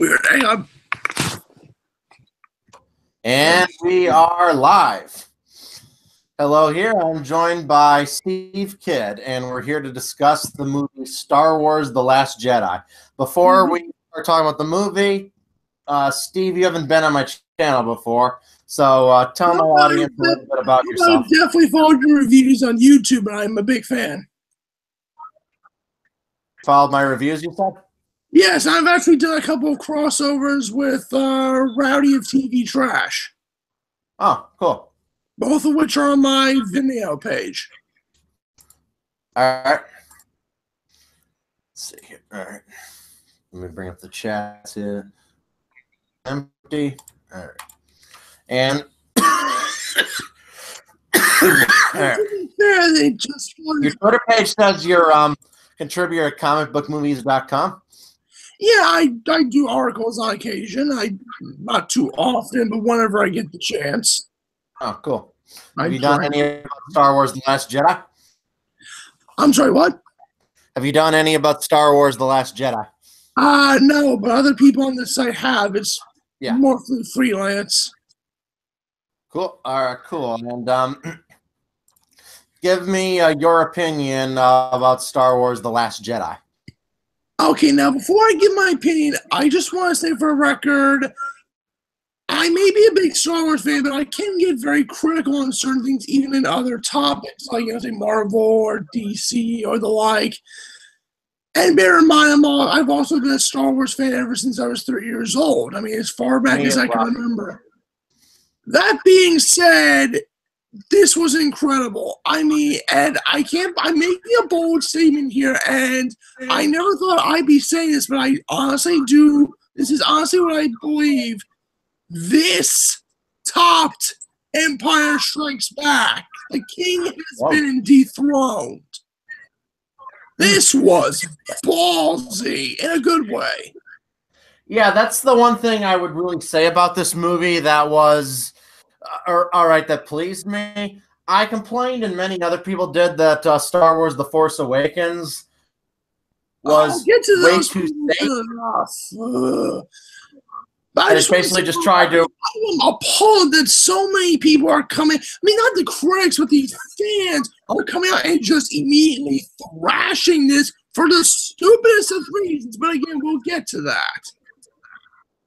Weird. Hang on. And we are live. Hello here. I'm joined by Steve Kidd, and we're here to discuss the movie Star Wars The Last Jedi. Before we start talking about the movie, Steve, you haven't been on my channel before, so tell my audience a little bit about yourself. I've definitely followed your reviews on YouTube, and I'm a big fan. Followed my reviews, you said? Yes, I've actually done a couple of crossovers with Rowdy of TV Trash. Oh, cool. Both of which are on my Vimeo page. All right. Let's see here. All right. Let me bring up the chat here. Empty. All right. And all right. They just Your Twitter page says you're contributor at comicbookmovies.com. Yeah, I do articles on occasion. Not too often, but whenever I get the chance. Oh, cool. Have you done any about Star Wars The Last Jedi? I'm sorry, what? Have you done any about Star Wars The Last Jedi? No, but other people on this site have. It's mostly freelance. Cool. All right, cool. And give me your opinion about Star Wars The Last Jedi. Okay, now before I give my opinion, I just want to say for a record, I may be a big Star Wars fan, but I can get very critical on certain things, even in other topics, like, say, Marvel or DC or the like. And bear in mind, I've also been a Star Wars fan ever since I was 3 years old. I mean, as far back as I can remember. That being said, this was incredible. I mean, and I'm making a bold statement here, and I never thought I'd be saying this, but I honestly do. This is honestly what I believe. This topped Empire Strikes Back. The king has been dethroned. This was ballsy in a good way. Yeah, that's the one thing I would really say about this movie that was all right, that pleased me. I complained, and many other people did, that Star Wars The Force Awakens was way too safe. I just basically just tried to. I'm appalled that so many people are coming. I mean, not the critics, but these fans are coming out and just immediately thrashing this for the stupidest of reasons. But again, we'll get to that.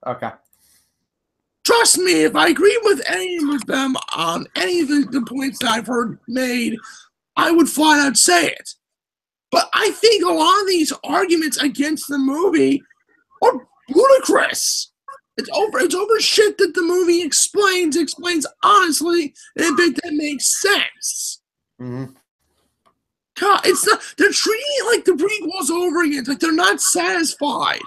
Okay. Trust me, if I agree with any of them on any of the points that I've heard made, I would flat out say it. But I think a lot of these arguments against the movie are ludicrous. It's over shit that the movie explains honestly in a bit that makes sense. Mm-hmm. God, it's not. They're treating it like the prequels over again. It's like they're not satisfied.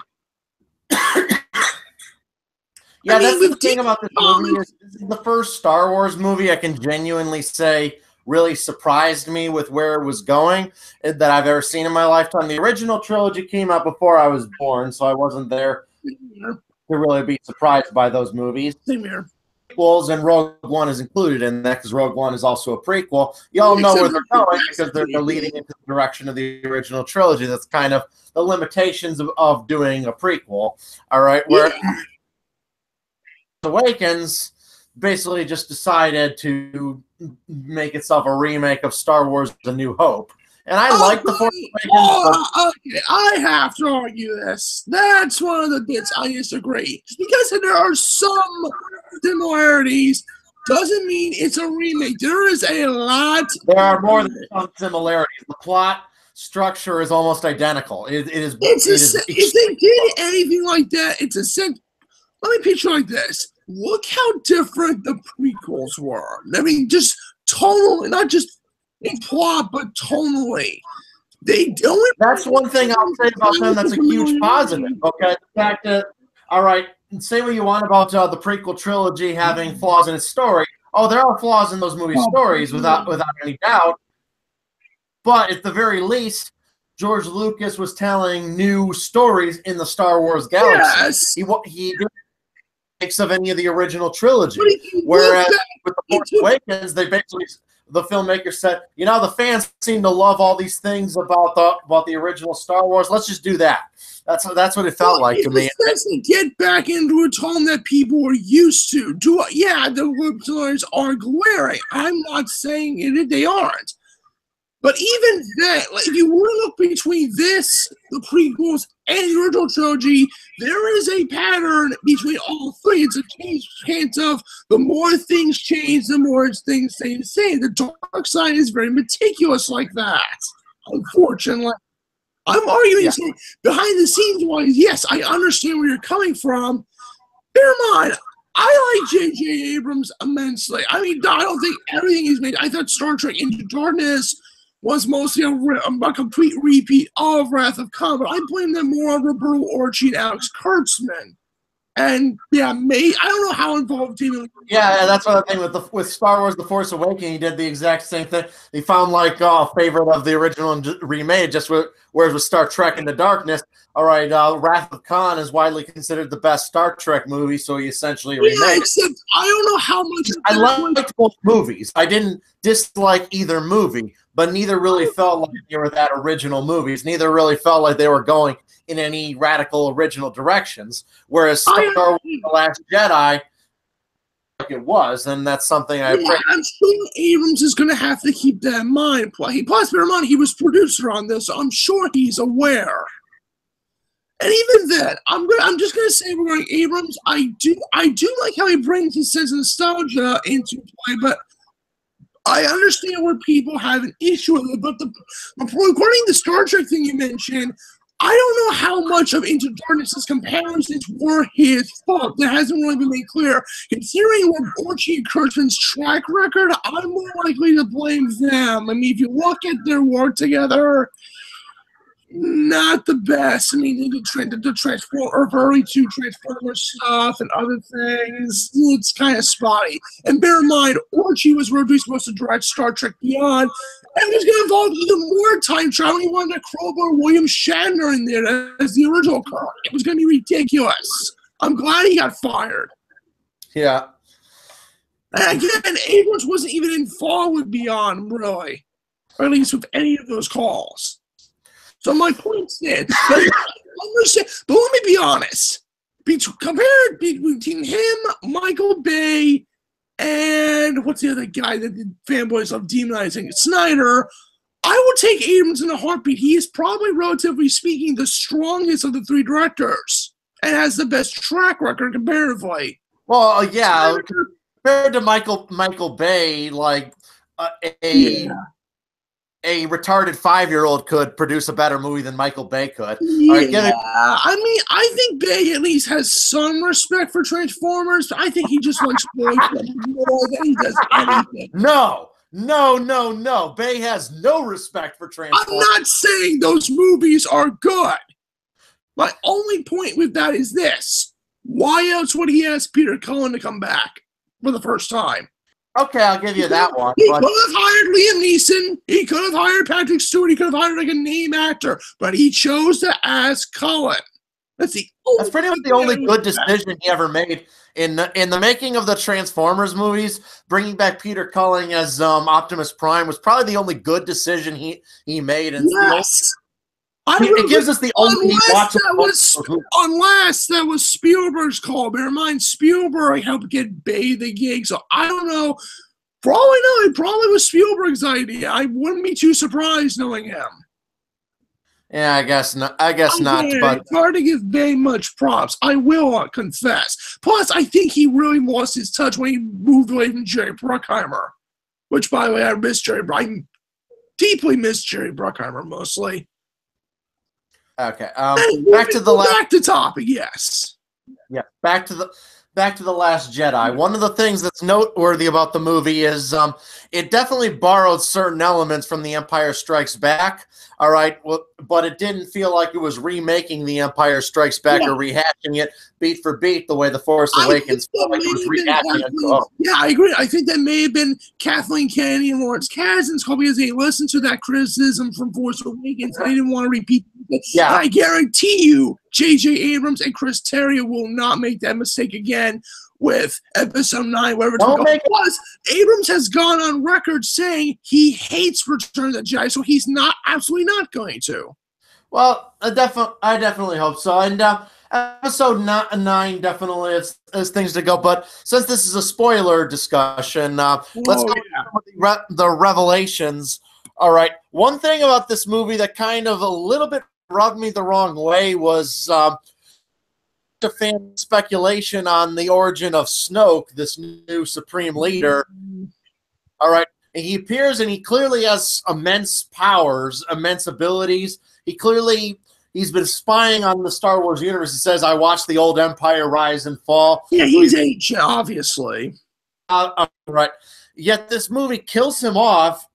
Yeah, that's the thing about this movie. This is the first Star Wars movie I can genuinely say really surprised me with where it was going that I've ever seen in my lifetime. The original trilogy came out before I was born, so I wasn't there to really be surprised by those movies. Same here. Prequels, and Rogue One is included in that because Rogue One is also a prequel. You all know where they're going because they're leading into the direction of the original trilogy. That's kind of the limitations of doing a prequel. All right, where Awakens basically just decided to make itself a remake of Star Wars A New Hope. And I like The Force Awakens. Okay, I have to argue this. That's one of the bits I disagree. Just because there are some similarities doesn't mean it's a remake. There is a lot. There are more than some similarities. The plot structure is almost identical. If they did anything like that, it's a sense. Let me picture it like this. Look how different the prequels were. I mean, just tonally, not just in plot, but tonally. That's one thing I'll say about them that's a huge positive. Okay, the fact that, all right, say what you want about the prequel trilogy having flaws in its story. Oh, there are flaws in those movie stories without any doubt. But at the very least, George Lucas was telling new stories in the Star Wars galaxy. Yes. He didn't make of any of the original trilogy. Whereas with The Force Awakens, they basically, the filmmaker said, you know, the fans seem to love all these things about the original Star Wars. Let's just do that. That's what it felt like to me. To get back into a tone that people were used to. Yeah, the similarities are glaring. I'm not saying they aren't. But even then, like, if you were to look between this, the prequels, and the original trilogy, there is a pattern between all three. It's a chance of the more things change, the more things stay the same. The dark side is very meticulous like that, unfortunately. I'm arguing behind the scenes wise, yes, I understand where you're coming from. Bear in mind, I like J.J. Abrams immensely. I mean, I don't think everything he's made. I thought Star Trek Into Darkness was mostly a complete repeat of Wrath of Khan, but I blame them more on Roberto Orci and Alex Kurtzman. And yeah, I don't know how involved David. Yeah, that's what I think with Star Wars: The Force Awakens. He did the exact same thing. He found like a favorite of the original and remade. Whereas with Star Trek Into Darkness, all right, Wrath of Khan is widely considered the best Star Trek movie, so he essentially remade it. Except I don't know how much. I liked both movies. I didn't dislike either movie, but neither really felt like they were that original movies. Neither really felt like they were going in any radical original directions. Whereas Star Wars: The Last Jedi, like it was, and that's something I. Yeah, I'm sure Abrams is going to have to keep that in mind. Plus, bear in mind, he was producer on this, so I'm sure he's aware. And even then, I'm just gonna say regarding Abrams, I do like how he brings his sense of nostalgia into play, but I understand where people have an issue with it. But regarding the Star Trek thing you mentioned, I don't know how much of Into Darkness' comparisons were his fault. That hasn't really been made clear. Considering Orci and Kurtzman's track record, I'm more likely to blame them. I mean, if you look at their work together, not the best. I mean, they did the early two Transformer stuff and other things. It's kind of spotty. And bear in mind, Orci was originally supposed to direct Star Trek Beyond, and was going to involve even more time travel. He wanted to crowbar William Shatner in there as the original Kirk. It was going to be ridiculous. I'm glad he got fired. Yeah. And again, Abrams wasn't even involved with Beyond, really, or at least with any of those calls. So my point is, but let me be honest. Compared between him, Michael Bay, and what's the other guy that the fanboys love demonizing, Snyder, I would take Abrams in a heartbeat. He is probably, relatively speaking, the strongest of the three directors and has the best track record comparatively. Well, yeah, compared to Michael Bay, like a retarded 5-year-old could produce a better movie than Michael Bay could. Yeah, I mean, I think Bay at least has some respect for Transformers. I think he just likes boys more than he does anything. No. Bay has no respect for Transformers. I'm not saying those movies are good. My only point with that is this. Why else would he ask Peter Cullen to come back for the first time? Okay, I'll give you that one. He could have hired Liam Neeson. He could have hired Patrick Stewart. He could have hired like a name actor, but he chose to ask Cullen. That's pretty much the only good decision he ever made in the making of the Transformers movies. Bringing back Peter Cullen as Optimus Prime was probably the only good decision he made. And yes. It gives us the only unless that was Spielberg's call. Bear in mind, Spielberg helped get Bay the gig, so I don't know. For all I know, it probably was Spielberg's idea. I wouldn't be too surprised knowing him. Yeah, I guess not. But it's hard to give Bay much props. I will confess. Plus, I think he really lost his touch when he moved away from Jerry Bruckheimer. Which, by the way, I deeply miss Jerry Bruckheimer mostly. Okay. Back to topic. Yes. Yeah. Back to the Last Jedi. One of the things that's noteworthy about the movie is it definitely borrowed certain elements from The Empire Strikes Back. All right, well, but it didn't feel like it was remaking The Empire Strikes Back or rehashing it beat for beat the way The Force Awakens felt like it was rehashing it. Yeah, I agree. I think that may have been Kathleen Kennedy and Lawrence Kasdan's call because they listened to that criticism from Force Awakens and they didn't want to repeat it. Yeah. I guarantee you, J.J. Abrams and Chris Terrio will not make that mistake again with Episode 9, wherever it's going. Plus, Abrams has gone on record saying he hates Return of the Jedi, so he's absolutely not going to. Well, I definitely hope so. And episode 9 definitely is things to go. But since this is a spoiler discussion, let's Oh go with the revelations. All right. One thing about this movie that kind of a little bit rubbed me the wrong way was the fan speculation on the origin of Snoke, this new supreme leader. All right. He appears and he clearly has immense powers, immense abilities. He's been spying on the Star Wars universe. He says, I watched the old Empire rise and fall. Yeah, he's ancient, obviously. Right. Yet this movie kills him off,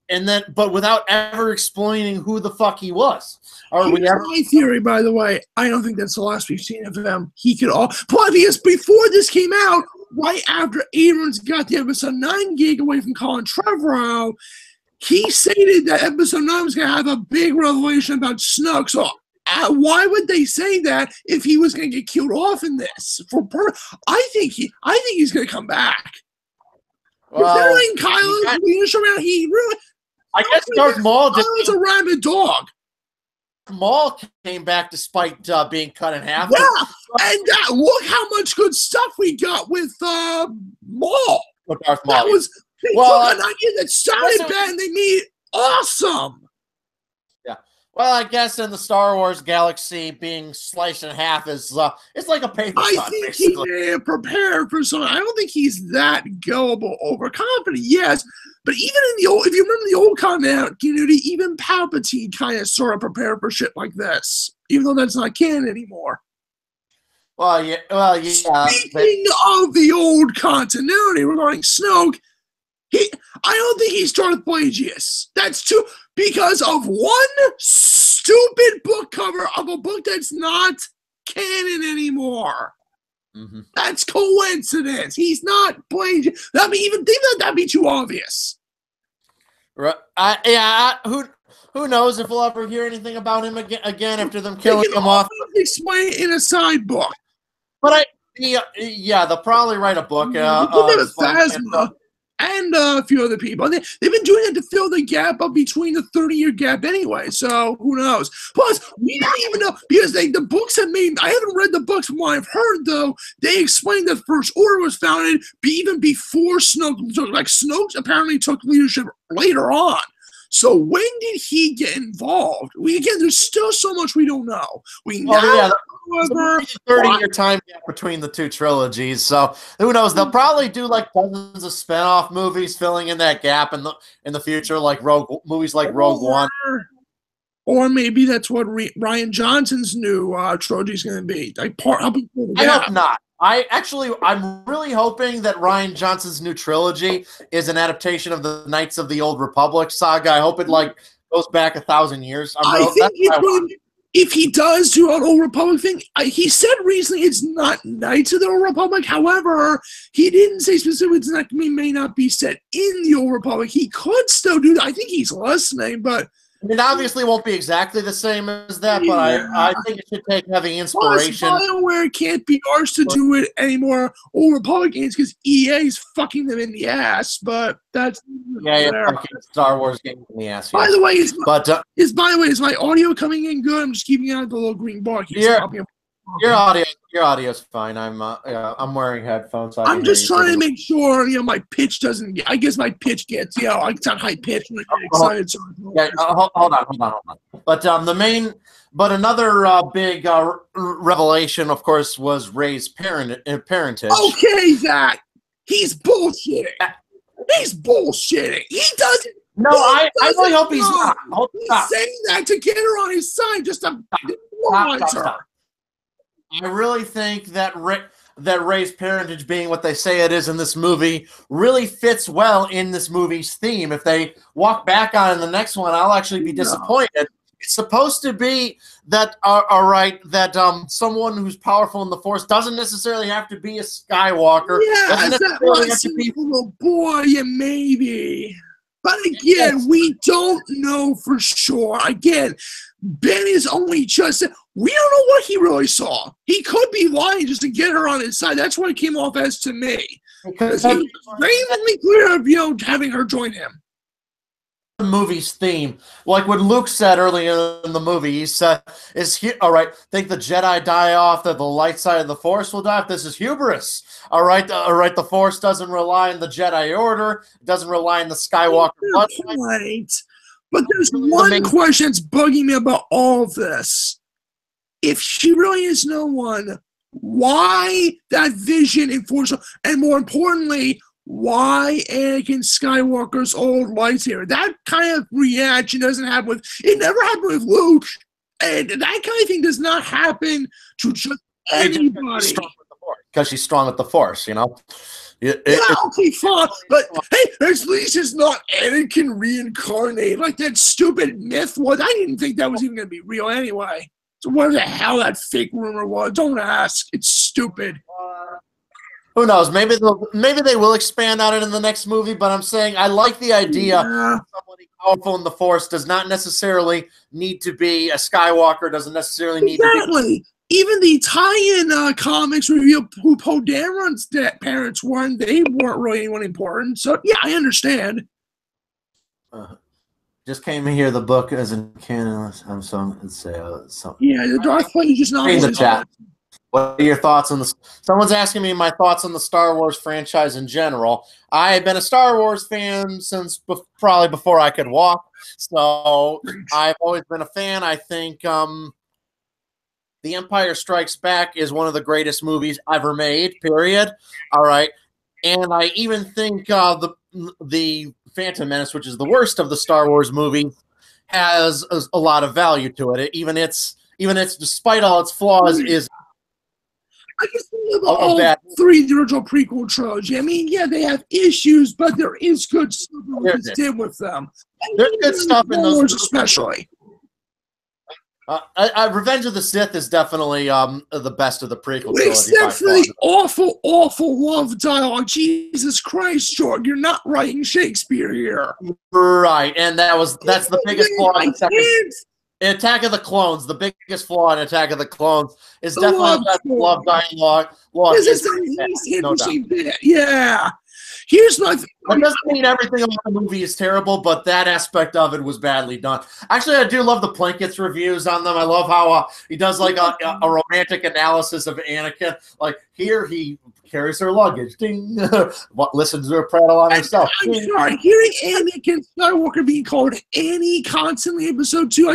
but without ever explaining who the fuck he was. My theory, by the way, I don't think that's the last we've seen of him. He could all. Plus, because before this came out, right after Abrams got the episode 9 gig away from Colin Trevorrow, he stated that episode 9 was going to have a big revelation about Snoke. So why would they say that if he was going to get killed off in this? I think he's going to come back. Well, Kylo's leadership around, he really. I guess Darth Maul was a rabid dog. Maul came back despite being cut in half. Yeah, and look how much good stuff we got with Maul. With Darth Maul. That was an idea that sounded bad and they made it awesome. Yeah. Well, I guess in the Star Wars galaxy, being sliced in half is it's like a paper cut. I think he may have prepared for something. I don't think he's that gullible, overconfident. Yes, but even in the old, if you remember the old continuity, even Palpatine kind of sort of prepared for shit like this, even though that's not canon anymore. Well, yeah. Speaking of the old continuity regarding Snoke, I don't think he's Darth Plagueis. That's too because of one stupid book cover of a book that's not canon anymore. Mm-hmm. That's coincidence. He's not Plagueis. That'd be too obvious. Right? Who knows if we'll ever hear anything about him again after them killing him off? Explain it in a side book. But they'll probably write a book. Phasma and a few other people. They've been doing it to fill the gap up between the 30-year gap anyway, so who knows? Plus, we don't even know, because the books have made, I haven't read the books, from what I've heard, though, they explained that First Order was founded even before Snoke, like Snoke apparently took leadership later on. So when did he get involved? There's still so much we don't know. However, 30-year time gap between the two trilogies, so who knows? They'll probably do like dozens of spin-off movies filling in that gap in the future, like movies like Rogue One. Or maybe that's what Rian Johnson's new trilogy is going to be. I hope not. I'm really hoping that Rian Johnson's new trilogy is an adaptation of the Knights of the Old Republic saga. I hope it goes back 1,000 years. If he does do an Old Republic thing, he said recently it's not Knights of the Old Republic. However, he didn't say specifically it's not, may not be set in the Old Republic. He could still do that. I think he's listening, but it obviously won't be exactly the same as that, but I think it should take heavy inspiration. Plus, BioWare can't be arsed to do it anymore. Old Republic games because EA is fucking them in the ass. But that's fucking Star Wars games in the ass. By the way, is my audio coming in good? I'm just keeping it on the little green bar. Your audio's fine. I'm wearing headphones. So I'm just trying to make sure my pitch doesn't. I guess my pitch gets I get high pitch when I get excited. So hold on. But another big revelation, of course, was Rey's parentage. Okay, Zach, he's bullshitting. He's bullshitting. He doesn't. No, I really hope he's not. He's saying that to get her on his side, just to demoralize her. I really think that Rey's parentage being what they say it is in this movie really fits well in this movie's theme. If they walk back on it in the next one, I'll actually be disappointed. It's supposed to be that someone who's powerful in the Force doesn't necessarily have to be a Skywalker. Yeah, little boy, yeah, maybe. But again, we don't know for sure. Again, Ben is only just. We don't know what he really saw. He could be lying just to get her on his side. That's what it came off as to me. Because he was very clear of having her join him. movie's theme. Like when Luke said earlier in the movie, he said, all right, think the Jedi die off, that the light side of the Force will die off? This is hubris. All right, the Force doesn't rely on the Jedi Order. It doesn't rely on the Skywalker bloodline. Right. But there's one question that's bugging me about all of this. If she really is no one, why that vision in Force? And more importantly, why Anakin Skywalker's old lightsaber? That kind of reaction doesn't happen with, it never happened with Luke. And that kind of thing does not happen to just anybody. Because she's strong with the Force, you know? Okay, fine. But hey, at least it's not Anakin reincarnated like that stupid myth was. I didn't think that was even going to be real anyway. So what the hell that fake rumor was? Don't ask. It's stupid. Who knows? Maybe they will expand on it in the next movie, but I'm saying I like the idea somebody powerful in the Force does not necessarily need to be a Skywalker, doesn't necessarily need to be. Even the tie-in comics reveal who Poe Dameron's parents were, and they weren't really anyone important. So, yeah, I understand. Just came in here. The book isn't canon. I'm so. Yeah, the Darth Plague is just not. In the chat. What are your thoughts on this? Someone's asking me my thoughts on the Star Wars franchise in general. I've been a Star Wars fan since probably before I could walk. So I've always been a fan. I think The Empire Strikes Back is one of the greatest movies ever made, period. All right. And I even think the Phantom Menace, which is the worst of the Star Wars movies, has a lot of value to it. Even it's despite all its flaws, is I guess all three of the original prequel trilogy. I mean, yeah, they have issues, but there is good stuff that we did with them. There's good stuff in those, especially. Revenge of the Sith is definitely the best of the prequel trilogy. Except for the awful, awful love dialogue. Jesus Christ, George, you're not writing Shakespeare here. Right, and that's the biggest flaw in Attack of the Clones. The biggest flaw in Attack of the Clones is definitely that love dialogue. Yeah. Here's my thing. That doesn't mean everything about the movie is terrible, but that aspect of it was badly done. Actually, I do love the Plinkett's reviews on them. I love how he does like a romantic analysis of Anakin. Like here, he carries her luggage. Ding. Listens to her prattle on herself. I'm sorry. Hearing Anakin Skywalker being called Annie constantly in episode 2,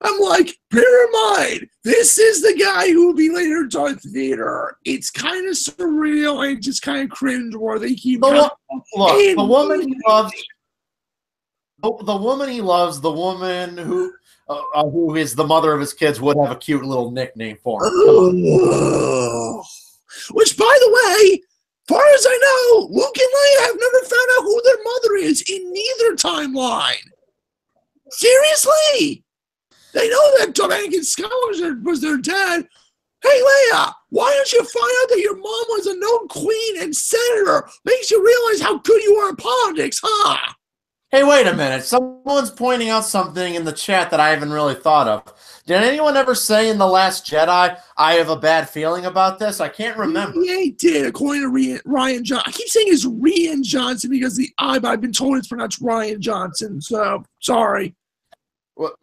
I'm like, bear in mind, this is the guy who will be later Darth Vader. It's kind of surreal and just kind of cringe-worthy. The woman he loves, the woman who is the mother of his kids, would have a cute little nickname for him. Which, by the way, far as I know, Luke and Leia have never found out who their mother is in neither timeline. Seriously? They know that Anakin Skywalker was their dad. Hey, Leia, why don't you find out that your mom was a known queen and senator? Makes you realize how good you are in politics, huh? Hey, wait a minute. Someone's pointing out something in the chat that I haven't really thought of. Did anyone ever say in The Last Jedi, I have a bad feeling about this? I can't remember. Yeah, he did, according to Ryan Johnson. I keep saying it's Rian Johnson because I've been told it's pronounced Ryan Johnson, so sorry.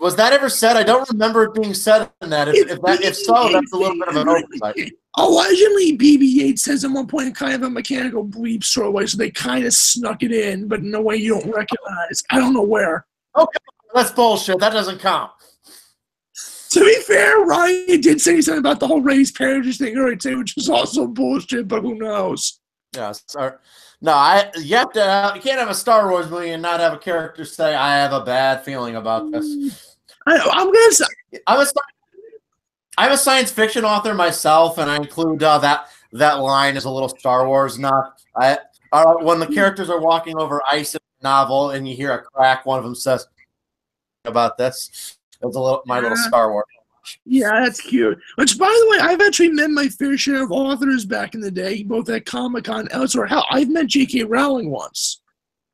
Was that ever said? I don't remember it being said in that. If so, that's a little bit of an oversight. Allegedly, BB-8 says at one point kind of a mechanical bleep sort of way, so they kind of snuck it in, but in a way you don't recognize. I don't know where. Okay, that's bullshit. That doesn't count. To be fair, Ryan did say something about the whole raised parentage thing earlier too, which is also bullshit, but who knows? Yeah, sorry. No, you can't have a Star Wars movie and not have a character say, I have a bad feeling about this. I'm going to say... I'm a science fiction author myself, and I include that line as a little Star Wars nod. When the characters are walking over ice in a novel and you hear a crack, one of them says, about this. It's my little Star Wars. Yeah, that's cute. Which, by the way, I've actually met my fair share of authors back in the day, both at Comic-Con and elsewhere. Hell, I've met J.K. Rowling once.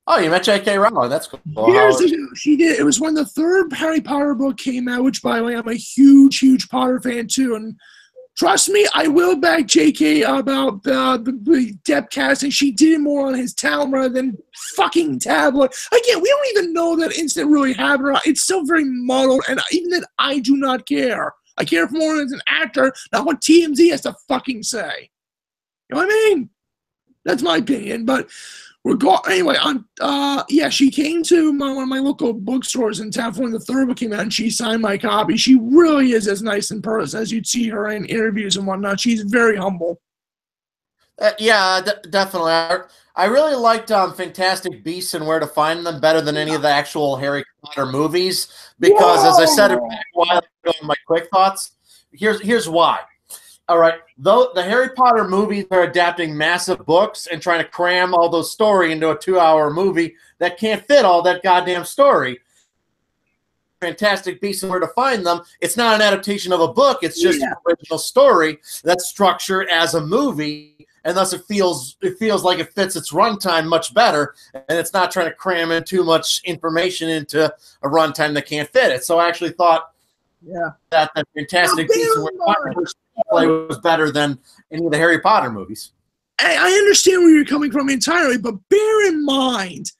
Oh, you met J.K. Rowling. That's cool. Years ago, she did. It was when the third Harry Potter book came out, which, by the way, I'm a huge, huge Potter fan, too. And Trust me, I will back JK about the depth casting. She did it more on his talent rather than fucking tabloid. Again, we don't even know that incident really happened. It's still very muddled, and even then, I do not care. I care more as an actor, not what TMZ has to fucking say. You know what I mean? That's my opinion. But anyway, yeah, she came to one of my local bookstores in town for when the third book came out, and she signed my copy. She really is as nice in person as you'd see her in interviews and whatnot. She's very humble. Yeah, definitely. I really liked Fantastic Beasts and Where to Find Them better than any of the actual Harry Potter movies because, as I said a while ago in my quick thoughts, here's why. All right, though the Harry Potter movies are adapting massive books and trying to cram all those story into a 2-hour movie that can't fit all that goddamn story. Fantastic Beasts and Where to Find Them, it's not an adaptation of a book, it's just an original story that's structured as a movie, and thus it feels like it fits its runtime much better, and it's not trying to cram in too much information into a runtime that can't fit it. So I actually thought that Fantastic Beasts and Where to Find Them play was better than any of the Harry Potter movies. I understand where you're coming from entirely, but bear in mind,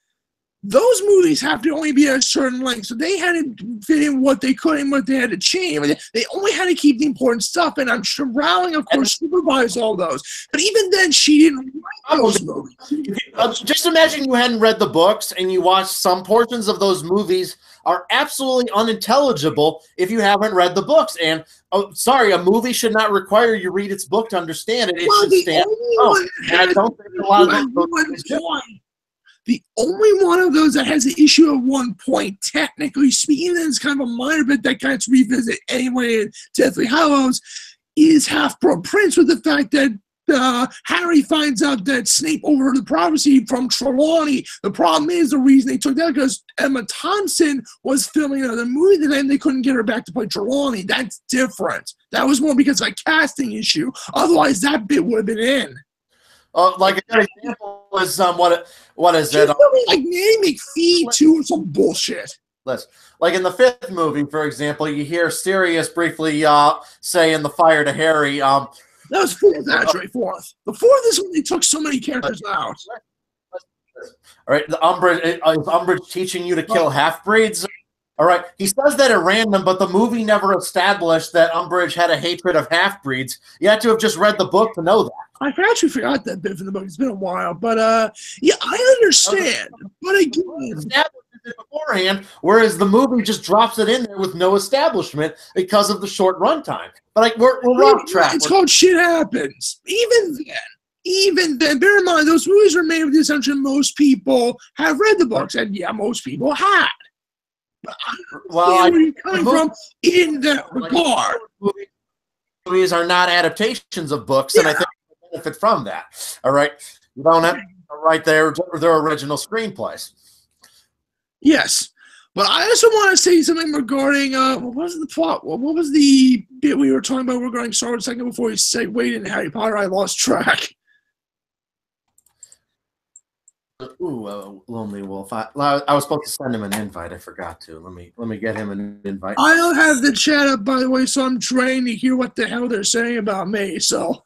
those movies have to only be at a certain length. So they had to fit in what they could and what they had to change. They only had to keep the important stuff. And I'm sure Rowling, of course, supervised all those. But even then, she didn't write those movies. Just imagine you hadn't read the books and you watched some portions of those movies are absolutely unintelligible if you haven't read the books. And sorry, a movie should not require you read its book to understand it. It should stand alone. And I don't think a lot of those the only one of those that has an issue at one point, technically speaking, and it's kind of a minor bit that kind of revisit anyway in Deathly Hallows, is Half-Blood Prince, with the fact that Harry finds out that Snape overheard the prophecy from Trelawney. The problem is the reason they took that because Emma Thompson was filming another movie that and they couldn't get her back to play Trelawney. That's different. That was more because of a casting issue. Otherwise, that bit would have been in. Like a good example is what is it? Like Nanny McPhee too, or some bullshit. Like in the 5th movie, for example, you hear Sirius briefly say in the fire to Harry. That was 4th, actually. 4th. The 4th is when they took so many characters out. All right, the Umbridge teaching you to kill half-breeds. All right, he says that at random, but the movie never established that Umbridge had a hatred of half-breeds. You had to have just read the book to know that. I actually forgot that bit from the book. It's been a while, but yeah, I understand. But again, established it beforehand, whereas the movie just drops it in there with no establishment because of the short runtime. But like we're off track. It's called shit happens. Even then, bear in mind those movies were made with the assumption most people have read the books, and yeah, most people had. Well, where you're coming from in that regard. Movies are not adaptations of books, and I think we benefit from that. All right, you don't have to write their original screenplays. Yes, but I also want to say something regarding what was the plot? What was the bit we were talking about regarding Star Wars a second before we segued into Harry Potter? I lost track. Ooh, Lonely Wolf. I was supposed to send him an invite. I forgot to. Let me get him an invite. I don't have the chat up, by the way, so I'm trying to hear what the hell they're saying about me. So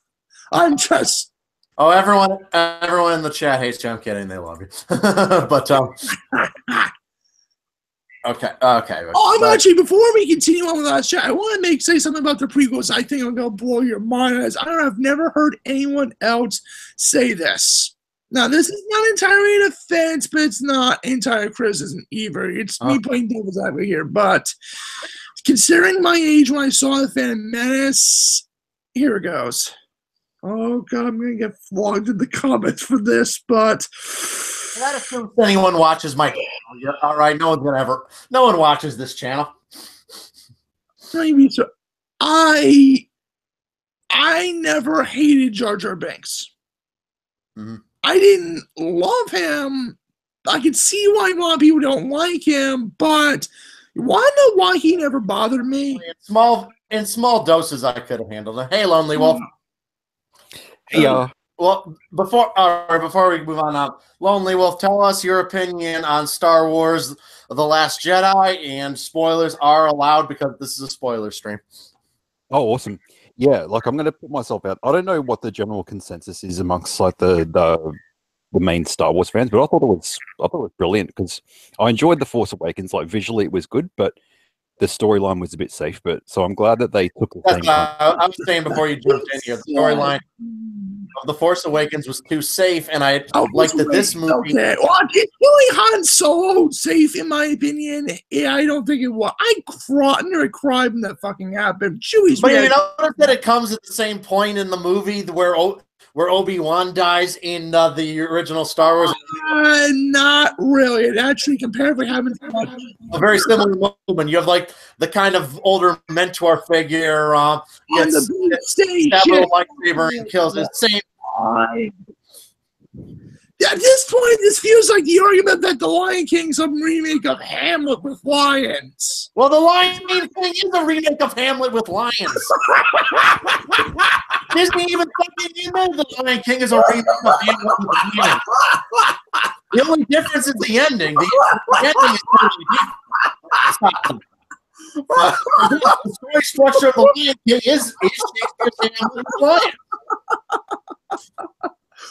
I'm just. Oh, everyone in the chat hates you. I'm kidding. They love you. But okay. Oh, actually, before we continue on with that chat, I want to say something about the prequels. I think I'm gonna blow your mind. I've never heard anyone else say this. Now, this is not entirely an offense, but it's not entire criticism either. It's me playing devil's advocate here. But considering my age when I saw The Phantom Menace, here it goes. Oh, God, I'm going to get flogged in the comments for this, but... That assumes anyone watches my channel. All right, no one watches this channel. I never hated Jar Jar Binks. Mm-hmm. I didn't love him. I can see why a lot of people don't like him, but you want to know why he never bothered me? In small doses, I could have handled it. Hey, Lonely Wolf. Hey, y'all. Well, before we move on, Lonely Wolf, tell us your opinion on Star Wars: The Last Jedi, and spoilers are allowed because this is a spoiler stream. Oh, awesome. Yeah, like I'm going to put myself out. I don't know what the general consensus is amongst like the main Star Wars fans, but I thought it was brilliant because I enjoyed The Force Awakens. Like visually, it was good, but the storyline was a bit safe. But so I'm glad that they took the same. I was saying before you jumped in here, the storyline of The Force Awakens was too safe, and I like that this movie. Okay. Well, it's really Han Solo safe, in my opinion. Yeah, I don't think it was. I nearly cried when that fucking happened. Chewie's. But you notice that it comes at the same point in the movie where Obi-Wan dies in the original Star Wars. Not really. It actually comparatively happens. A very similar moment. You have like the kind of older mentor figure. Gets stabbed with a lightsaber and kills the same. At this point, this feels like the argument that The Lion King's a remake of Hamlet with lions. Well, The Lion King is a remake of Hamlet with lions. Disney even fucking admitted The Lion King is a remake of Hamlet with lions. The only difference is the ending. The ending is totally different. The story structure of The Lion King is Shakespeare's Hamlet with lions.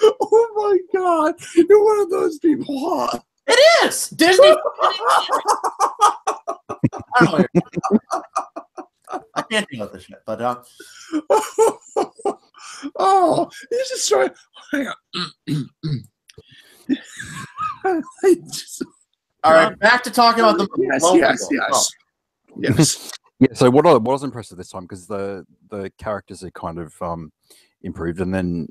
Oh my God! You're one of those people, huh? It is Disney. I can't deal with this shit, but oh, this is so. Hang on. All right, back to talking about the yes. Yeah. So what I was impressed with this time because the characters are kind of improved, and then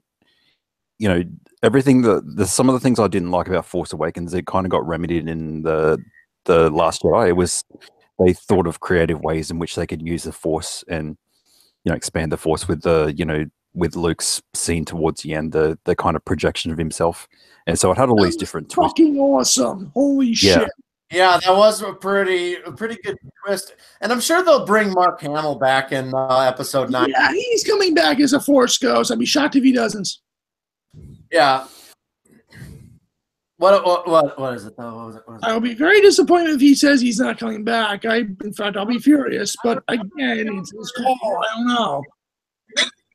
everything some of the things I didn't like about Force Awakens, it kind of got remedied in the Last Jedi. It was they thought of creative ways in which they could use the Force and expand the Force with with Luke's scene towards the end, the kind of projection of himself, and so it had all these different twists. Fucking awesome! Holy shit! Yeah, that was a pretty good twist, and I'm sure they'll bring Mark Hamill back in episode 9. Yeah, he's coming back as a Force ghost. I'd be shocked if he doesn't. Yeah. What is it though? What was it? I'll be very disappointed if he says he's not coming back. In fact, I'll be furious. But again, it's his call. I don't know.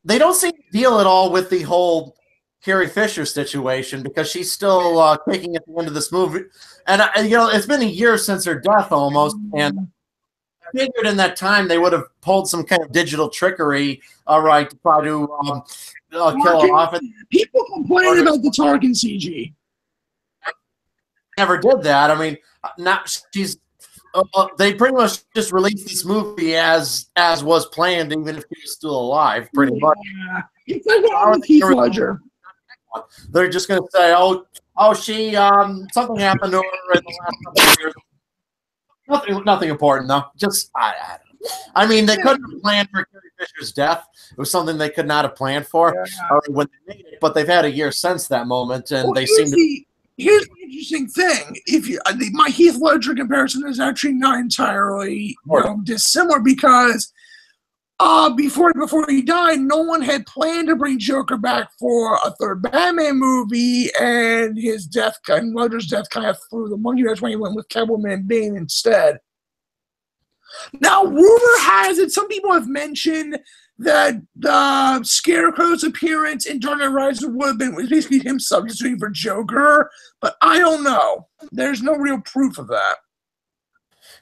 They don't seem to deal at all with the whole Carrie Fisher situation because she's still kicking at the end of this movie, and it's been a year since her death almost, and I figured in that time they would have pulled some kind of digital trickery, to try to kill her off. People complain about the Tarkin CG. Never did that. I mean, she's. They pretty much just released this movie as was planned, even if she was still alive. Pretty much. It's like Heath Ledger. They're just going to say, she something happened to her in the last couple of years. Nothing important though. Just I mean, they couldn't have planned for Carrie Fisher's death. It was something they could not have planned for when they made it. But they've had a year since that moment, and they seem to. Here's the interesting thing: my Heath Ledger comparison is actually not entirely dissimilar because before he died, no one had planned to bring Joker back for a third Batman movie, and his death and Ledger's death kind of threw the monkey wrench when he went with Catwoman and Bane instead. Now, rumor has it, some people have mentioned that the Scarecrow's appearance in Dark Knight Rises was basically him substituting for Joker, but I don't know. There's no real proof of that.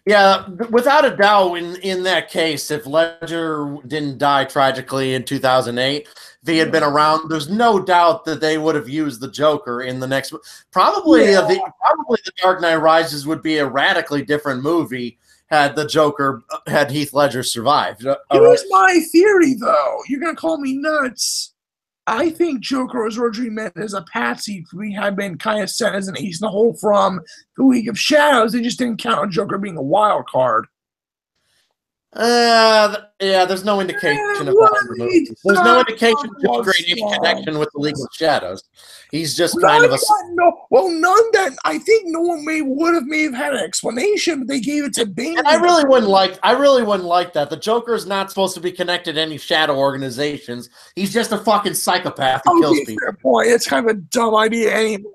Yeah, without a doubt, in that case, if Ledger didn't die tragically in 2008, if he had been around, there's no doubt that they would have used the Joker in the next. Probably the Dark Knight Rises would be a radically different movie had Heath Ledger survived. Here's my theory, though. You're going to call me nuts. I think Joker was originally meant as a patsy. We had been kind of set as an ace in the hole from the League of Shadows. They just didn't count on Joker being a wild card. There's no indication of that in the movie. There's no indication of Joker in any connection with the League of Shadows. He's just kind of a... none that I think no one may have had an explanation, but they gave it to Bane. And I really wouldn't like that. The Joker is not supposed to be connected to any shadow organizations. He's just a fucking psychopath who kills people. Fair point. It's kind of a dumb idea anyway.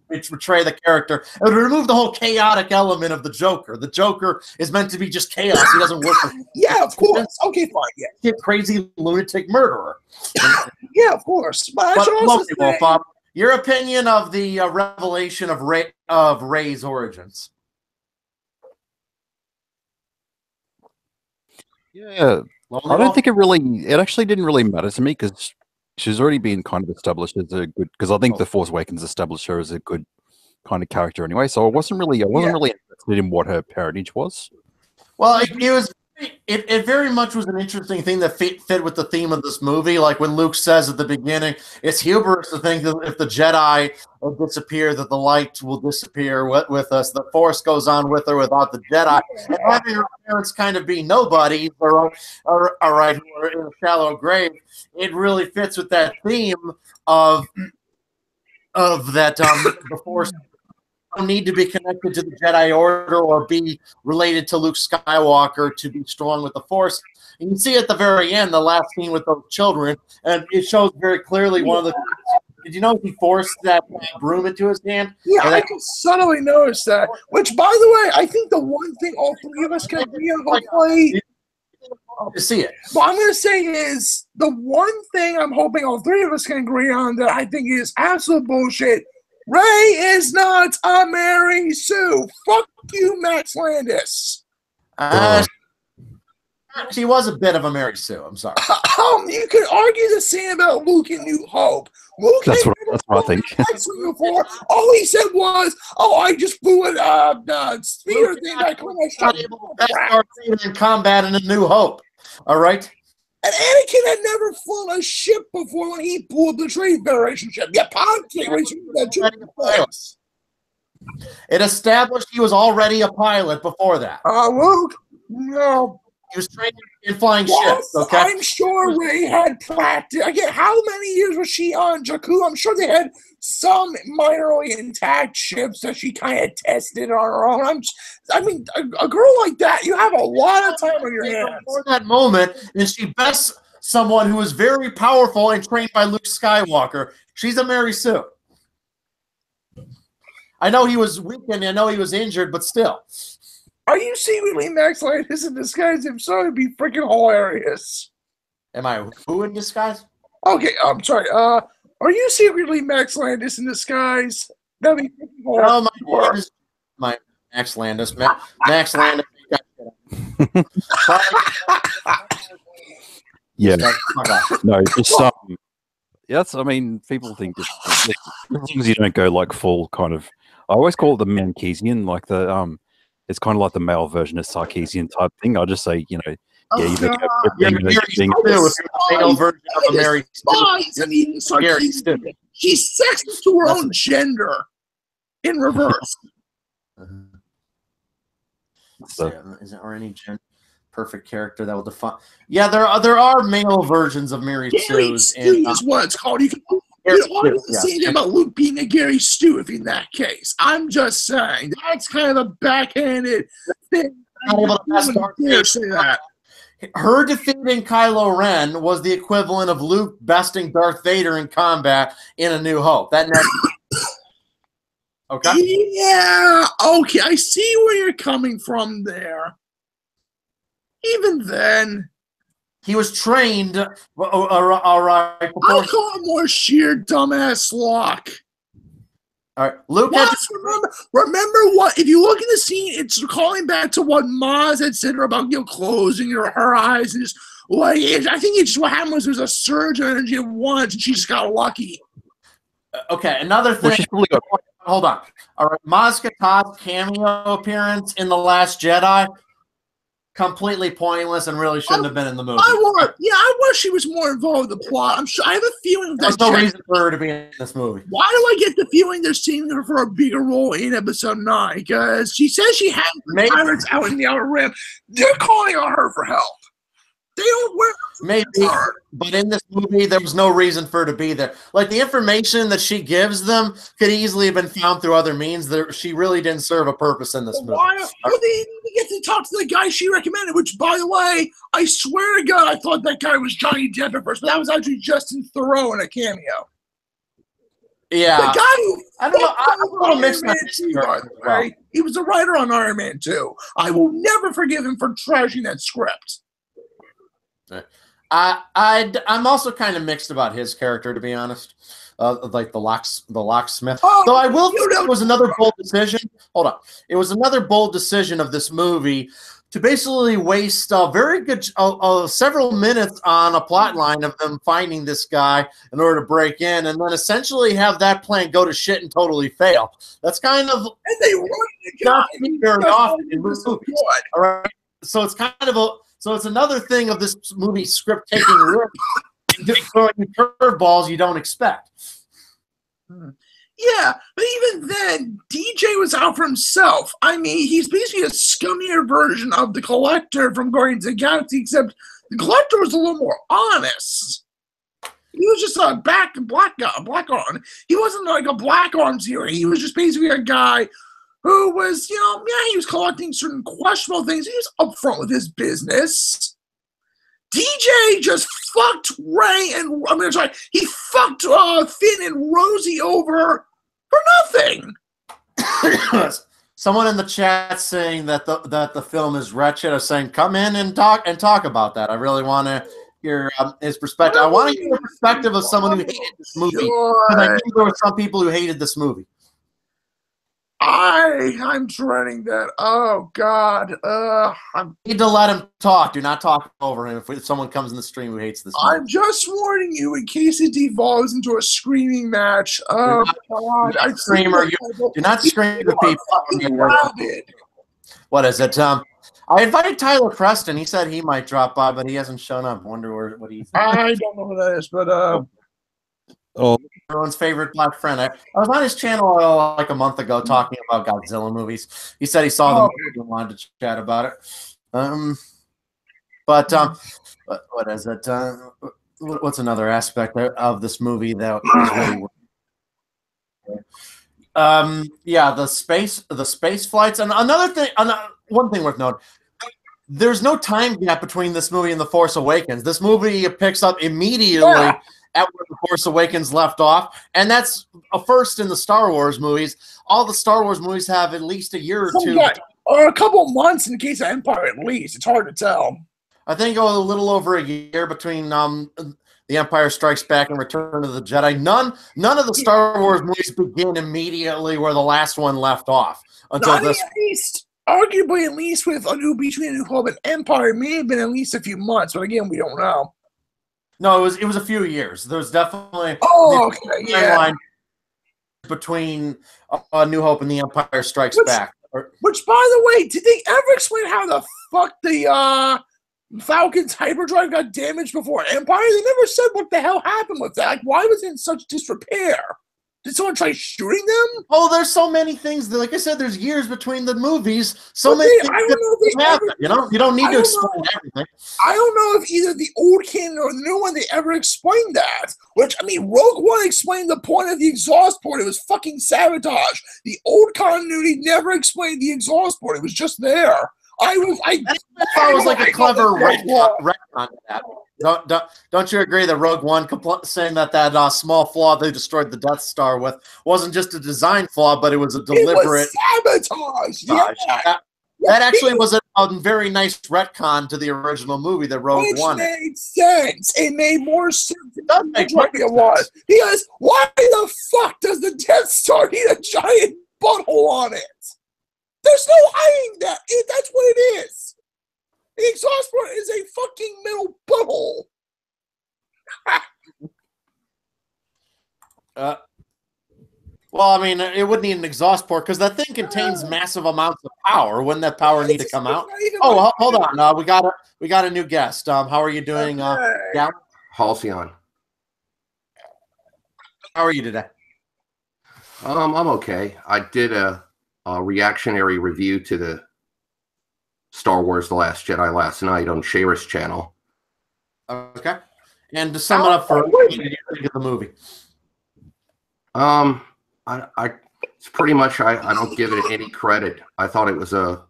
portray the character. It would remove the whole chaotic element of the Joker. The Joker is meant to be just chaos. He doesn't work for yeah, of course. Okay, fine. Yeah, crazy lunatic murderer. yeah, of course. But I should also say, Wolf, your opinion of the revelation of Rey's origins. Yeah, I don't think it actually didn't really matter to me because she's already been kind of established as a good, because I think The Force Awakens established her as a good kind of character anyway. So I wasn't really interested in what her parentage was. Well, it very much was an interesting thing that fit with the theme of this movie. Like when Luke says at the beginning, it's hubris to think that if the Jedi disappear, that the light will disappear with us. The Force goes on with her without the Jedi. And having her parents kind of be nobodies or who are in a shallow grave, it really fits with that theme of that the Force don't need to be connected to the Jedi Order or be related to Luke Skywalker to be strong with the Force. You can see at the very end, the last scene with those children, and it shows very clearly one of the. Did you know he forced that broom into his hand? Yeah, I can subtly notice that. Which, by the way, I think the one thing all three of us can agree on, hopefully, to see it. What I'm going to say is the one thing I'm hoping all three of us can agree on that I think is absolute bullshit. Rey is not a Mary Sue. Fuck you, Max Landis. She was a bit of a Mary Sue. I'm sorry. You could argue the same about Luke in New Hope. Luke that's what I think. Before. All he said was, "Oh, I just blew a speeder thing. I couldn't not able to pass in combat in A New Hope." All right. And Anakin had never flown a ship before when he blew up the Trade Federation ship. Yeah, it established he was already a pilot before that. Luke, no. He was trained in flying ships, okay? I'm sure Rey had practice. Again, how many years was she on Jakku? I'm sure they had some minorly intact ships that she kind of tested on her own. I mean, a girl like that, you have a lot of time on your hands. For that moment, and she bests someone who is very powerful and trained by Luke Skywalker. She's a Mary Sue. I know he was weakened. I know he was injured, but still. Are you secretly Max Landis in disguise? If so, it'd be freaking hilarious. Am I who in disguise? Okay, I'm sorry. Are you secretly Max Landis in disguise? That'd be freaking hilarious. No, my Max Landis. Max Landis. Yeah. No, just yes, I mean, people think as long as you don't go like full kind of. I always call it the Mankesian, like the it's kind of like the male version of Sarkeesian type thing. I'll just say, you know, you think male version of a Mary Sarkeesian. She's sexist to her own gender in reverse. Is there any perfect character that will define? Yeah, there are male versions of Mary Sue's. Stu is what it's called. You can argue the same thing about Luke being a Gary Stu if in that case. I'm just saying that's kind of a backhanded thing. Say that. Her defeating Kylo Ren was the equivalent of Luke besting Darth Vader in combat in A New Hope. That never. Okay. Yeah. Okay. I see where you're coming from there. Even then, he was trained. All right. I'll call him more sheer dumbass luck. All right, Luke. Remember what? If you look at the scene, it's calling back to what Maz had said about closing her eyes and just like. I think it's just what happened was there's a surge of energy at once, and she just got lucky. Okay, another thing. Hold on. All right, Maz Kanata's cameo appearance in The Last Jedi. Completely pointless and really shouldn't have been in the movie. I wish she was more involved with the plot. I'm sure. I have a feeling there's no reason for her to be in this movie. Why do I get the feeling they're seeing her for a bigger role in Episode 9? Because she says she has pirates out in the Outer Rim. They're calling on her for help. They don't wear maybe, but in this movie, there was no reason for her to be there. Like the information that she gives them could easily have been found through other means. She really didn't serve a purpose in this movie. Why did they get to talk to the guy she recommended? Which, by the way, I swear to God, I thought that guy was Johnny Depp at first, but that was actually Justin Theroux in a cameo. Yeah. The guy who I don't know. I'm a little mixed on Man his 2, character by as the well. way. He was a writer on Iron Man 2. I will never forgive him for trashing that script. I'm also kind of mixed about his character, to be honest. Like the locksmith. Oh, Though I will say you know- it was another bold decision. Hold on, it was another bold decision of this movie to basically waste very good several minutes on a plot line of them finding this guy in order to break in, and then essentially have that plan go to shit and totally fail. That's kind of And they run the not guy. seen very often in movies. All right, so it's kind of it's another thing of this movie script taking risks and just throwing you curveballs you don't expect. Yeah, but even then, DJ was out for himself. I mean, he's basically a scummier version of the Collector from Guardians of the Galaxy, except the Collector was a little more honest. He was just a black arm. He wasn't like a Black Arms hero. He was just basically a guy who was, he was collecting certain questionable things. He was upfront with his business. DJ just fucked he fucked Finn and Rosie over for nothing. Someone in the chat saying that the film is wretched. I was saying, come in and talk about that. I really want to hear his perspective. I want to hear the perspective of someone who hated this movie. Because I knew there were some people who hated this movie. I'm dreading that. Oh God. You need to let him talk. Do not talk over him if someone comes in the stream who hates this movie. I'm just warning you in case it devolves into a screaming match. Oh God. Do not scream to people. What is it? I invited Tyler Preston. He said he might drop by, but he hasn't shown up. I wonder what he's. I don't know who that is, but everyone's favorite black friend. I was on his channel like a month ago talking about Godzilla movies. He said he saw them and wanted to chat about it. But what is it? What's another aspect of this movie that is really yeah, the space flights, and another thing, one thing worth noting. There's no time gap between this movie and The Force Awakens. This movie picks up immediately at where The Force Awakens left off, and that's a first in the Star Wars movies. All the Star Wars movies have at least a year or two. Or a couple months in the case of Empire, at least. It's hard to tell. I think a little over a year between The Empire Strikes Back and Return of the Jedi. None of the Star Wars movies begin immediately where the last one left off. Until this. Arguably, at least with between A New Hope and Empire, it may have been at least a few months, but again, we don't know. No, it was a few years. There's definitely timeline between A New Hope and The Empire Strikes Back. Which, by the way, did they ever explain how the fuck the Falcon's hyperdrive got damaged before Empire? They never said what the hell happened with that. Like, why was it in such disrepair? Did someone try shooting them? Oh, there's so many things. Like I said, there's years between the movies. So many things that happen. You don't need to explain everything. I don't know if either the old canon or the new one, they ever explained that. Which, I mean, Rogue One explained the point of the exhaust port. It was fucking sabotage. The old continuity never explained the exhaust port. It was just there. I thought it was like a clever retcon to that. Don't you agree that Rogue One saying that small flaw they destroyed the Death Star with wasn't just a design flaw, but it was a deliberate sabotage? Yeah. That actually was a very nice retcon to the original movie that Rogue One. Which made sense. It made more sense than it was. Because why the fuck does the Death Star need a giant butthole on it? There's no hiding that. That's what it is. The exhaust port is a fucking metal butthole. Well, I mean, it would need an exhaust port because that thing contains massive amounts of power. Wouldn't that power need to come out? Oh, hold on. We got a new guest. How are you doing, Gal? Halcyon. How are you today? I'm okay. I did a reactionary review to the Star Wars: The Last Jedi last night on Shayra's channel. Okay. And to sum it up what did you think of the movie? It's pretty much I don't give it any credit. I thought it was a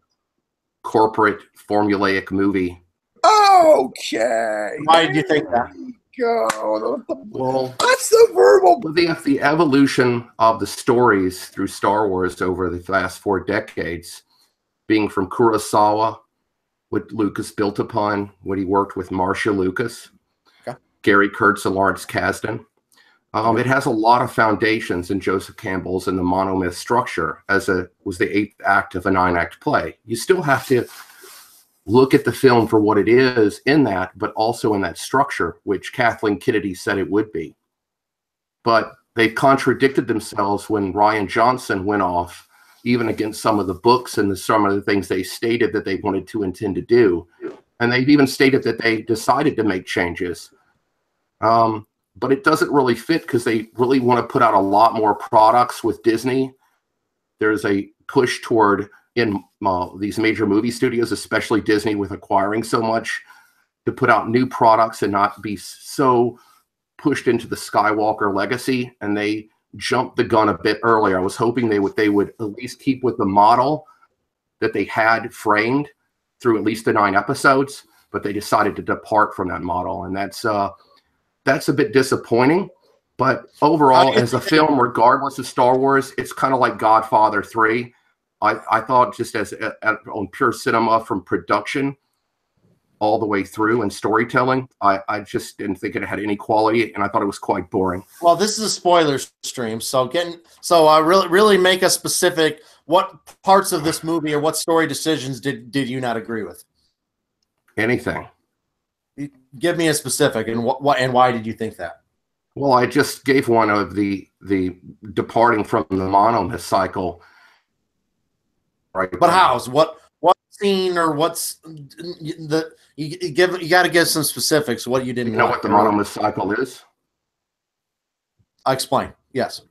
corporate formulaic movie. Okay. Why did you think that? go. Well, That's the verbal. The evolution of the stories through Star Wars over the last 4 decades, being from Kurosawa, what Lucas built upon, what he worked with Marcia Lucas, Gary Kurtz and Lawrence Kasdan. It has a lot of foundations in Joseph Campbell's and the monomyth structure, as was the 8th act of a 9-act play. You still have to look at the film for what it is in that, but also in that structure, which Kathleen Kennedy said it would be. But they contradicted themselves when Rian Johnson went off, even against some of the books and some of the things they stated that they wanted to intend to do. And they've even stated that they decided to make changes. But it doesn't really fit because they really want to put out a lot more products with Disney. There's a push toward, in these major movie studios, especially Disney, with acquiring so much, to put out new products and not be so pushed into the Skywalker legacy. And they jumped the gun a bit earlier. I was hoping they would at least keep with the model that they had framed through at least the 9 episodes, but they decided to depart from that model. And that's a bit disappointing, but overall, as a film, regardless of Star Wars, it's kind of like Godfather 3. I thought just on pure cinema, from production all the way through and storytelling, I just didn't think it had any quality, and I thought it was quite boring. Well, this is a spoiler stream, so really make us specific. What parts of this movie or what story decisions did you not agree with? Anything. Give me a specific, and what and why did you think that? Well, I just gave one of the departing from the monomyth cycle. Right. But how's what scene or what's the you got to give some specifics. What you didn't know what the monomyth cycle is? I explain. Yes.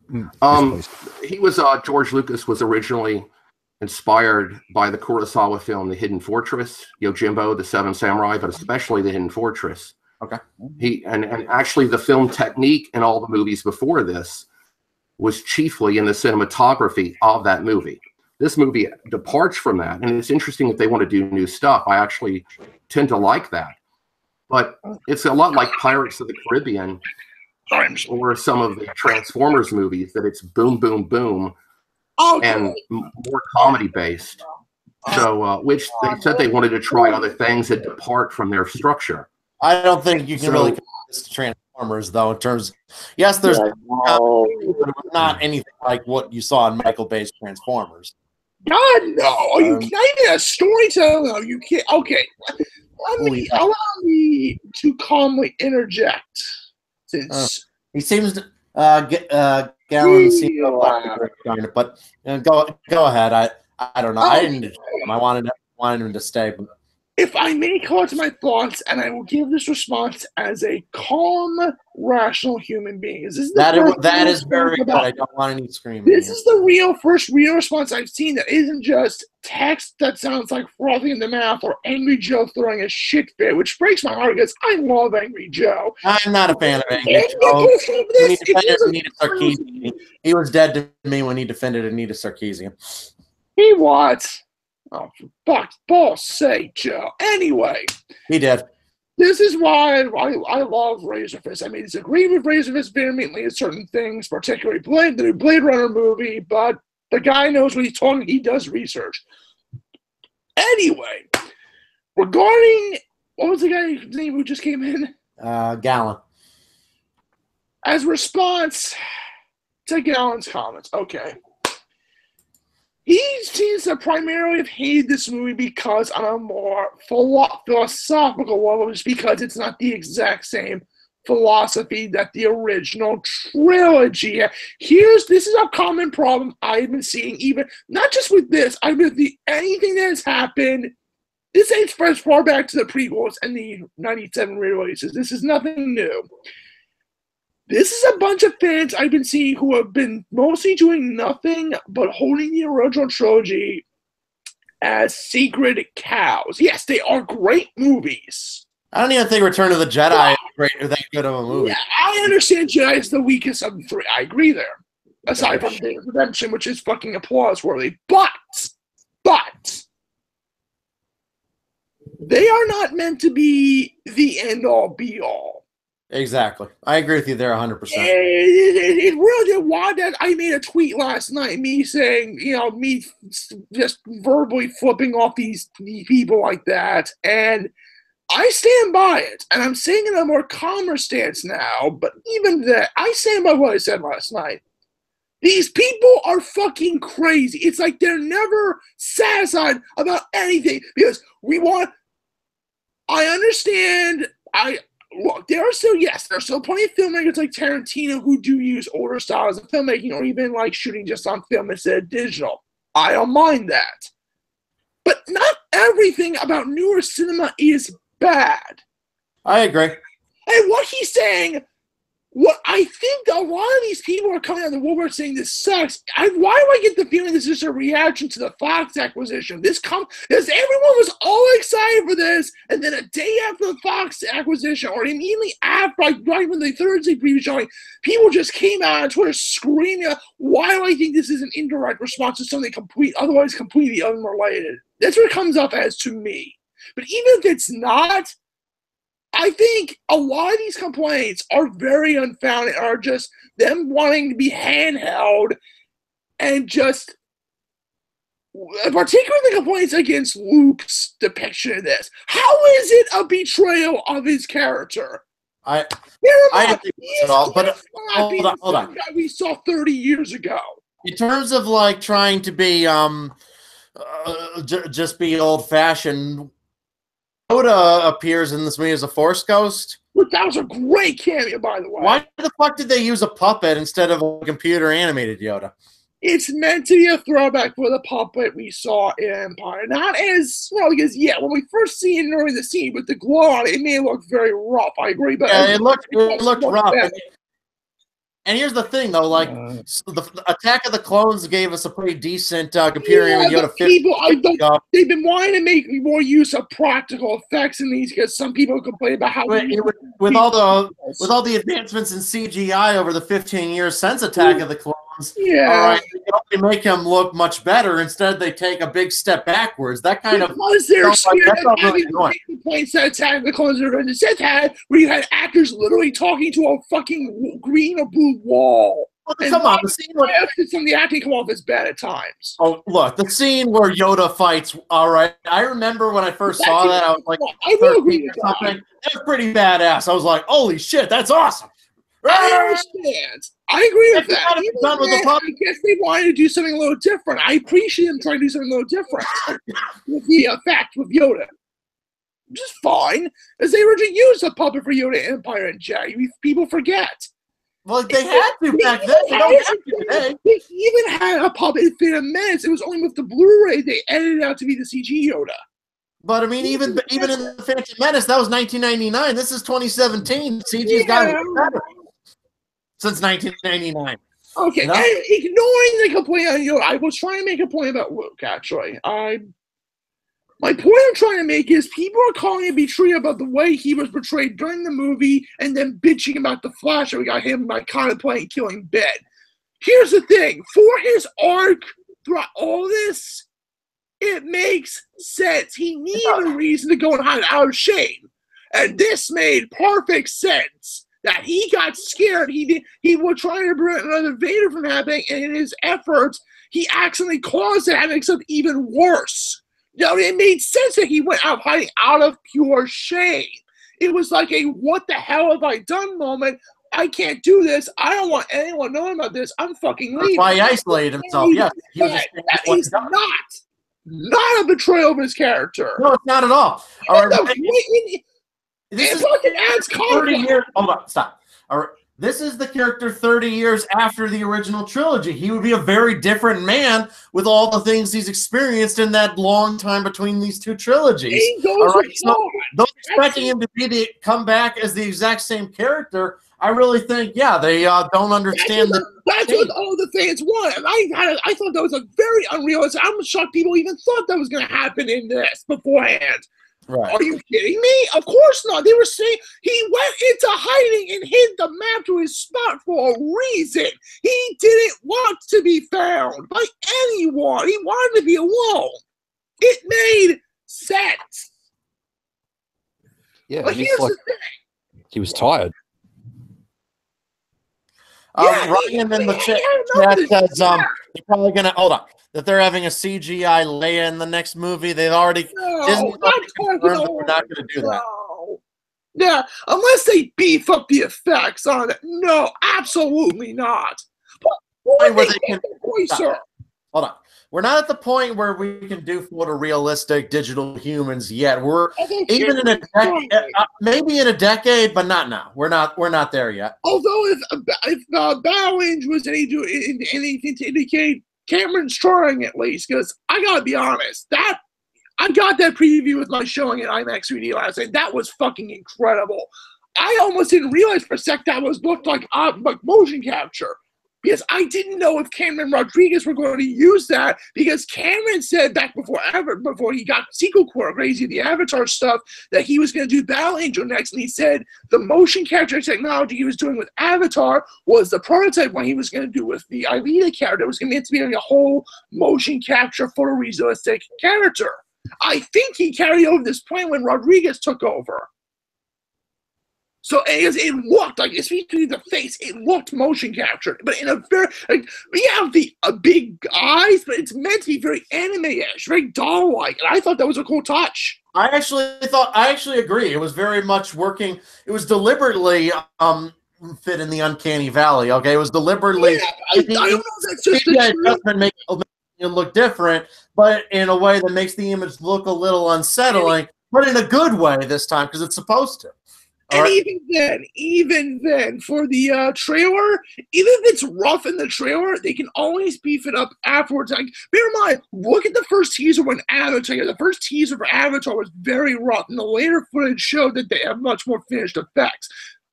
He was George Lucas was originally inspired by the Kurosawa film The Hidden Fortress, Yojimbo, The Seven Samurai, but especially The Hidden Fortress. Okay. And actually the film technique in all the movies before this was chiefly in the cinematography of that movie. This movie departs from that, and it's interesting that they want to do new stuff. I actually tend to like that. But it's a lot like Pirates of the Caribbean or some of the Transformers movies, that it's boom, boom, boom, and more comedy based. So, which they said they wanted to try other things that depart from their structure. I don't think you can really compare this to Transformers, though. In terms, yes, there's not anything like what you saw in Michael Bay's Transformers. God, no! Are you kidding? A storytelling? No, you can't. Okay, allow me to calmly interject. Since he seems to Gallon seems to but go ahead. I don't know. I didn't him. I wanted him to stay. But if I may collect my thoughts, and I will give this response as a calm, rational human being. That is very good. I don't want any screaming. This is the first real response I've seen that isn't just text that sounds like frothing in the mouth or Angry Joe throwing a shit fit, which breaks my heart because I love Angry Joe. I'm not a fan of Angry Joe. When he defended Anita Sarkeesian, he was dead to me when he defended Anita Sarkeesian. He was. Oh, for fuck's balls sake, Joe. Anyway. He did. This is why I love Razorfist. I may disagree with Razorfist vehemently in certain things, particularly the new Blade Runner movie, but the guy knows what he's talking. He does research. Anyway, regarding, what was the guy's name who just came in? Gallon. As a response to Gallon's comments, okay. He seems to primarily have hated this movie because on a more philosophical level, just because it's not the exact same philosophy that the original trilogy had. This is a common problem I've been seeing, even not just with this, anything that has happened. This dates as far back to the prequels and the 97 re-releases. This is nothing new. This is a bunch of fans I've been seeing who have been mostly doing nothing but holding the original trilogy as sacred cows. Yes, they are great movies. I don't even think Return of the Jedi is that good of a movie. Yeah, I understand Jedi is the weakest of the three. I agree there. Aside from Day of Redemption, which is fucking applause-worthy. But they are not meant to be the end-all, be-all. Exactly. I agree with you there 100%. It really did. Why that I made a tweet last night, me saying, me just verbally flipping off these people like that, and I stand by it. And I'm saying in a more calmer stance now, but even that, I stand by what I said last night. These people are fucking crazy. It's like they're never satisfied about anything because I understand. Look, there are still plenty of filmmakers like Tarantino who do use older styles of filmmaking or even like shooting just on film instead of digital. I don't mind that. But not everything about newer cinema is bad. I agree. And what he's saying, what I think a lot of these people are coming out of the woodwork saying this sucks. Why do I get the feeling this is a reaction to the Fox acquisition? Because everyone was all excited for this, and then a day after the Fox acquisition, or immediately after, like right when the Thursday preview showing, people just came out on Twitter screaming, "Why do I think this is an indirect response to something otherwise completely unrelated?" That's what it comes up as to me. But even if it's not, I think a lot of these complaints are very unfounded, are just them wanting to be handheld and just, particularly the complaints against Luke's depiction of this. How is it a betrayal of his character? I think it's all, but hold on. Guy we saw 30 years ago. In terms of like trying to be just be old fashioned, Yoda appears in this movie as a Force ghost. That was a great cameo, by the way. Why the fuck did they use a puppet instead of a computer animated Yoda? It's meant to be a throwback for the puppet we saw in Empire. Not as well, because when we first see it during the scene with the glow on it, it may look very rough. I agree, but it looked rough. And here's the thing, though, like the Attack of the Clones gave us a pretty decent computer animated Yoda. They've been wanting to make more use of practical effects in these because some people complain about how with all the advancements in CGI over the 15 years since Attack of the Clones. Yeah, all right, they can only make him look much better. Instead, they take a big step backwards. That kind of they're scared of having complaints that Attack of the Clones are going to set that where you had actors literally talking to a fucking green or blue wall. Come on, the scene where some of the acting come off as bad at times. Oh, look, the scene where Yoda fights. All right, I remember when I first saw that. I was like, I will agree with that. That was pretty badass. I was like, holy shit, that's awesome. I understand. I agree with that. I guess they wanted to do something a little different. I appreciate them trying to do something a little different with the effect with Yoda. Which is fine, as they originally used a puppet for Yoda, Empire, and Jedi. People forget. Well, they had to back then. They don't have to today. They even had a puppet in Phantom Menace. It was only with the Blu-ray they edited out to be the CG Yoda. But I mean, even in the Phantom Menace, that was 1999. This is 2017. CG's gotten better since 1999. Okay, and ignoring the complaint on Yoda, I was trying to make a point about Luke, actually. My point I'm trying to make is people are calling it betrayal about the way he was portrayed during the movie and then bitching about the flash that we got him by contemplating killing Ben. Here's the thing. For his arc throughout all this, it makes sense. He needed a reason to go and hide out of shame. And this made perfect sense. That he got scared. He was trying to prevent another Vader from happening, and in his efforts, he accidentally caused it, and makes it even worse. It made sense that he went out hiding out of pure shame. It was like a "what the hell have I done" moment. I can't do this. I don't want anyone knowing about this. I'm fucking leaving. That's why he isolated himself. Yes, that is not a betrayal of his character. No, it's not at all. All right. This is 30 years. Hold on, stop. All right. This is the character 30 years after the original trilogy. He would be a very different man with all the things he's experienced in that long time between these two trilogies. All right. So those expecting him to come back as the exact same character, I really think, they don't understand that's what all the fans want. And I thought that was a very unrealistic. I'm shocked people even thought that was going to happen in this beforehand. Right. Are you kidding me? Of course not. They were saying he went into hiding and hid the map to his spot for a reason. He didn't want to be found by anyone. He wanted to be alone. It made sense. Yeah, but here's the thing. He was tired. Ryan in the chat says they're probably gonna hold on. That they're having a CGI Leia in the next movie. They've already Disney's already confirmed that they're not going to do that. Yeah, unless they beef up the effects on it. No, absolutely not. Where they can, hold on. We're not at the point where we can do photorealistic digital humans yet. We're even in a decade, maybe in a decade, but not now. We're not there yet. Although if Bowenge was anything to indicate, Cameron's trying at least, because I gotta be honest, that I got that preview with my showing at IMAX 3D last night. That was fucking incredible. I almost didn't realize for a sec that looked like motion capture. Because I didn't know if Cameron Rodriguez were going to use that, because Cameron said back before he got sequel crazy, the Avatar stuff, that he was going to do Battle Angel next, and he said the motion capture technology he was doing with Avatar was the prototype what he was going to do with the Alita character. It was going to be like a whole motion capture photorealistic character. I think he carried over this plan when Rodriguez took over. So it looked like, especially the face, it looked motion captured, but in a very we have the big eyes, but it's meant to be very anime-ish, very doll-like, and I thought that was a cool touch. I actually agree. It was very much working. It was deliberately fit in the uncanny valley. Okay, it was deliberately. Yeah, I don't know if that's just make it look different, but in a way that makes the image look a little unsettling, but in a good way this time because it's supposed to. And even then, for the trailer, even if it's rough in the trailer, they can always beef it up afterwards. Like, bear in mind, look at the first teaser when Avatar. The first teaser for Avatar was very rough, and the later footage showed that they have much more finished effects.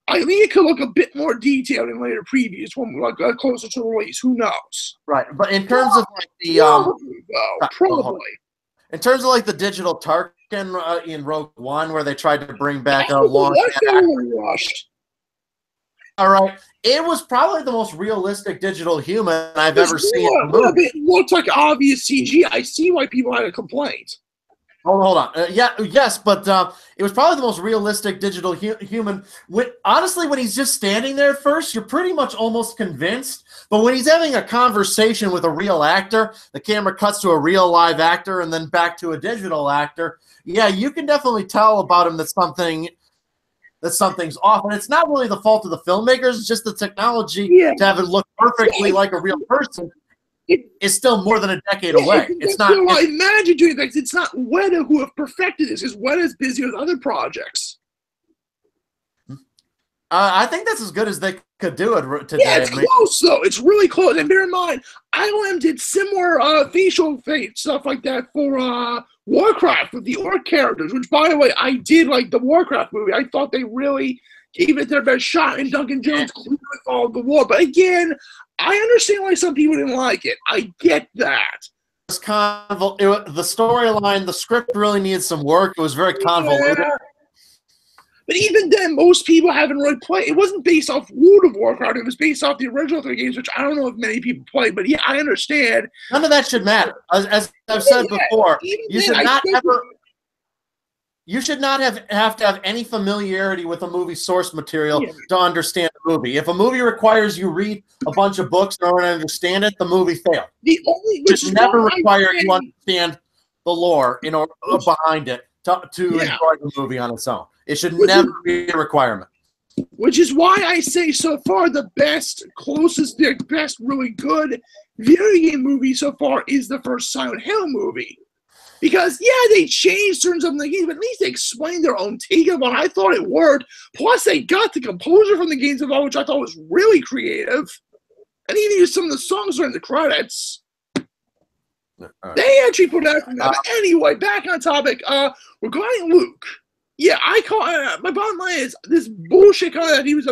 I think it could look a bit more detailed in later previews when closer to release. Who knows? Right, but in terms of like the probably. In terms of like the digital Tarkin in Rogue One, where they tried to bring back a long. Rushed. All right, it was probably the most realistic digital human I've ever seen. It looked like obvious CG. I see why people had a complaint. Hold on. Yes, but it was probably the most realistic digital human. Honestly, when he's just standing there at first, you're pretty much almost convinced. But when he's having a conversation with a real actor, the camera cuts to a real live actor and then back to a digital actor. Yeah, you can definitely tell about him that something's off. And it's not really the fault of the filmmakers, it's just the technology to have it look perfectly like a real person. It's still more than a decade away. It's not. I imagine doing things. It's not Weta who have perfected this. Because Weta's busy with other projects. I think that's as good as they could do it today. Yeah, it's close though. It's really close. And bear in mind, ILM did similar facial stuff like that for Warcraft with the orc characters. Which, by the way, I did like the Warcraft movie. I thought they really gave it their best shot, and Duncan Jones clearly followed the war. But again, I understand why some people didn't like it. I get that. The storyline, the script really needed some work. It was very convoluted. Yeah. But even then, most people haven't really played. It wasn't based off World of Warcraft. It was based off the original 3 games, which I don't know if many people play. But yeah, I understand. None of that should matter. As I've said before, you should not ever. You should not have to have any familiarity with a movie source material to understand a movie. If a movie requires you read a bunch of books in order to understand it, the movie failed. It should never require you understand the lore behind it to enjoy the movie on its own. It should never be a requirement. Which is why I say so far the best really good video game movie so far is the first Silent Hill movie. Because, they changed certain stuff in the game, but at least they explained their own take on it. I thought it worked. Plus, they got the composer from the games involved, which I thought was really creative. And even used some of the songs during the credits. They actually put out from that. Anyway, back on topic. Regarding Luke. Yeah, my bottom line is this bullshit comment that he was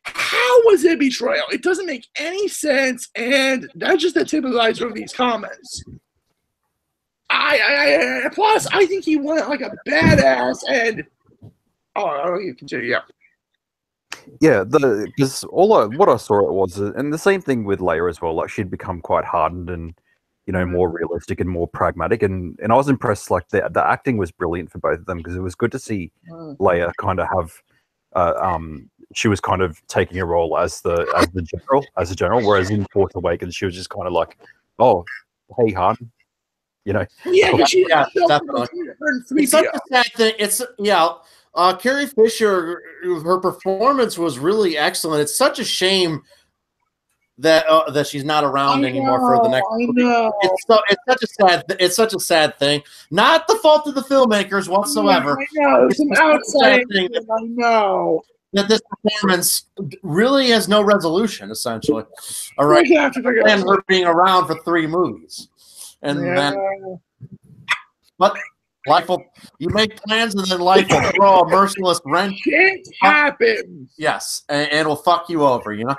how was it a betrayal? It doesn't make any sense, and that's just the tip of the iceberg of these comments. Plus, I think he went like a badass, and you continue. Yeah, because what I saw it was, and the same thing with Leia as well. Like she'd become quite hardened and more realistic and more pragmatic, and I was impressed. Like the acting was brilliant for both of them because it was good to see Leia kind of have she was kind of taking a role as the general, whereas in Force Awakens she was just kind of like, oh, hey, hon, you know. Yeah, but she definitely. It's such a sad thing. It's Carrie Fisher, her performance was really excellent. It's such a shame that she's not around anymore for the next movie. It's such a sad thing. Not the fault of the filmmakers whatsoever. Yeah, I know. Some outside thing. I know that this performance really has no resolution. Essentially, all right. And her being around for 3 movies, and then, but life will. You make plans, and then life will throw a merciless wrench. Shit happens. Yes, and will fuck you over. You know.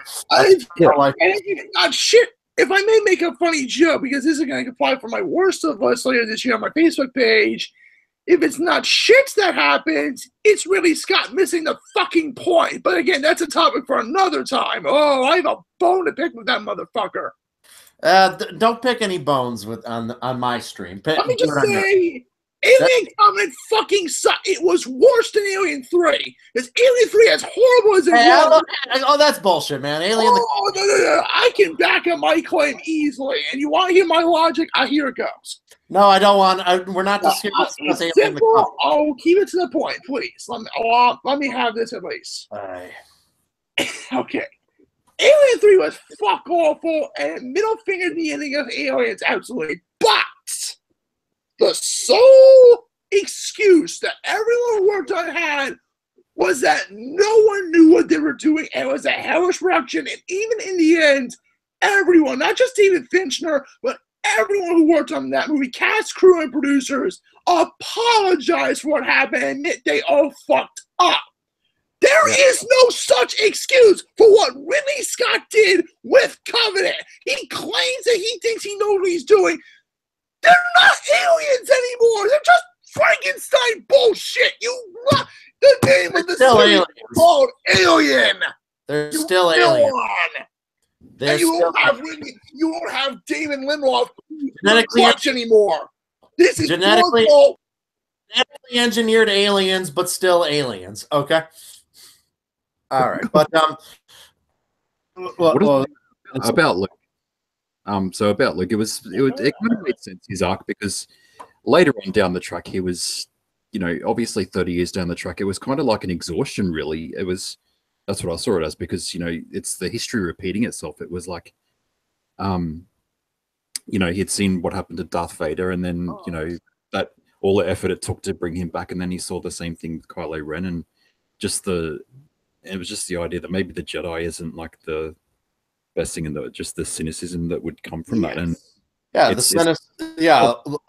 Shit. If I may make a funny joke, because this is going to apply for my worst of us later this year on my Facebook page. If it's not shit that happens, it's really Scott missing the fucking point. But again, that's a topic for another time. Oh, I have a bone to pick with that motherfucker. Don't pick any bones on my stream. Let me just say, Alien Covenant fucking sucked. It was worse than Alien 3. Because Alien 3, as horrible as it was. Oh, that's bullshit, man. Alien. No. I can back up my claim easily. And you want to hear my logic? Here it goes. No, I don't want. We're not discussing Alien. Oh, keep it to the point, please. Let me have this at least. Okay. Alien 3 was fuck awful, and middle finger to the ending of Aliens, absolutely. But the sole excuse that everyone who worked on had was that no one knew what they were doing, and it was a hellish production. And even in the end, everyone, not just David Fincher, but everyone who worked on that movie, cast, crew, and producers, apologized for what happened and admit they all fucked up. There is no such excuse for what Ridley Scott did with Covenant. He claims that he thinks he knows what he's doing. They're not aliens anymore. They're just Frankenstein bullshit. The name of the series is called Alien. They're still aliens. And you won't have David Lindelof watch anymore. This is genetically engineered aliens, but still aliens. Okay. All right, but about Luke. So about Luke, it kind of made sense, his arc, because later on down the track, he was, obviously 30 years down the track, it was kind of like an exhaustion, really. That's what I saw it as, because, it's the history repeating itself. It was like, he'd seen what happened to Darth Vader, and then, that all the effort it took to bring him back, and then he saw the same thing with Kylo Ren, and it was just the idea that maybe the Jedi isn't like the best thing, and just the cynicism that would come from that. And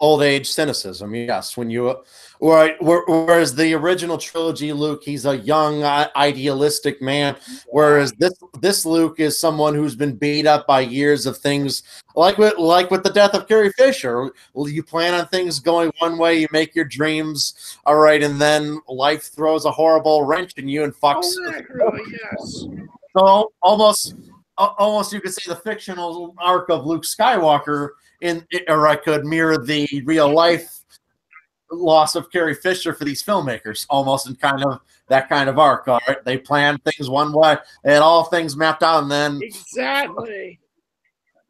old age cynicism. Yes, when you whereas the original trilogy, Luke, he's a young, idealistic man. Whereas this Luke is someone who's been beat up by years of things, like with the death of Carrie Fisher. You plan on things going one way, you make your dreams, all right, and then life throws a horrible wrench in you and fucks. Yes. So almost you could say the fictional arc of Luke Skywalker could mirror the real life loss of Carrie Fisher for these filmmakers, almost in that kind of arc. All right, they planned things one way, they had all things mapped out, and then exactly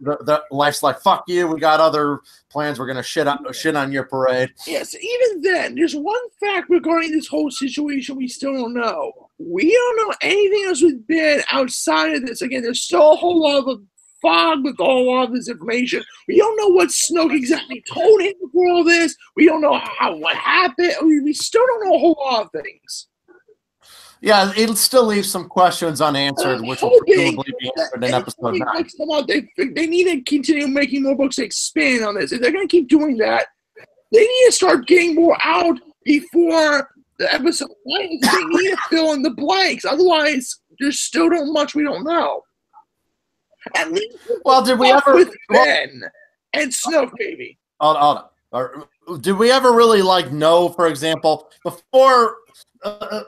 the life's like, fuck you, we got other plans, we're gonna shit on your parade. Yes, even then, there's one fact regarding this whole situation we still don't know. We don't know anything else with Ben outside of this. Again, there's still a whole lot of fog with a lot of this information. We don't know what Snoke exactly told him before all this. We don't know what happened. We still don't know a whole lot of things. Yeah, it'll still leave some questions unanswered, which will presumably be answered in episode 9. They need to continue making more books to expand on this. If they're going to keep doing that, they need to start getting more out before the episode 9. They need to fill in the blanks. Otherwise, there's still not much we don't know. At least did we ever with Ben and Snoke, baby? Hold on. did we ever really like know, for example, before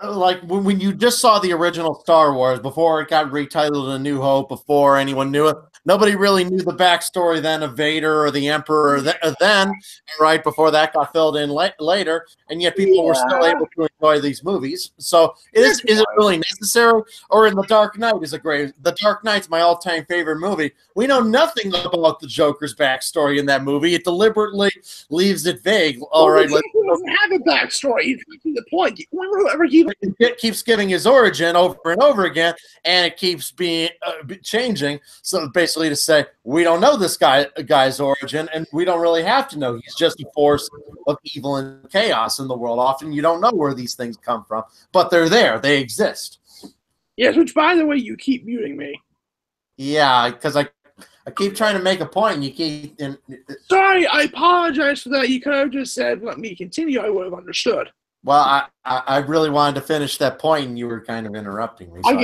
like when you just saw the original Star Wars, before it got retitled A New Hope, before anyone knew it, nobody really knew the backstory then of Vader or the Emperor then, right, before that got filled in later, and yet people were still able to enjoy these movies. So is it really necessary? Or in The Dark Knight is a great, The Dark Knight's my all-time favorite movie. We know nothing about the Joker's backstory in that movie. It deliberately leaves it vague. All right, Joker doesn't have a backstory. He's making the point. It keeps giving his origin over and over again, and it keeps being changing. So basically, to say we don't know this guy's origin, and we don't really have to know. He's just a force of evil and chaos in the world. Often, you don't know where these things come from, but they're there. They exist. Yes. Which, by the way, you keep muting me. Yeah, because I keep trying to make a point, and you keep. Sorry, I apologize for that. You could have just said, "Let me continue." I would have understood. Well, I really wanted to finish that point, and you were kind of interrupting me. So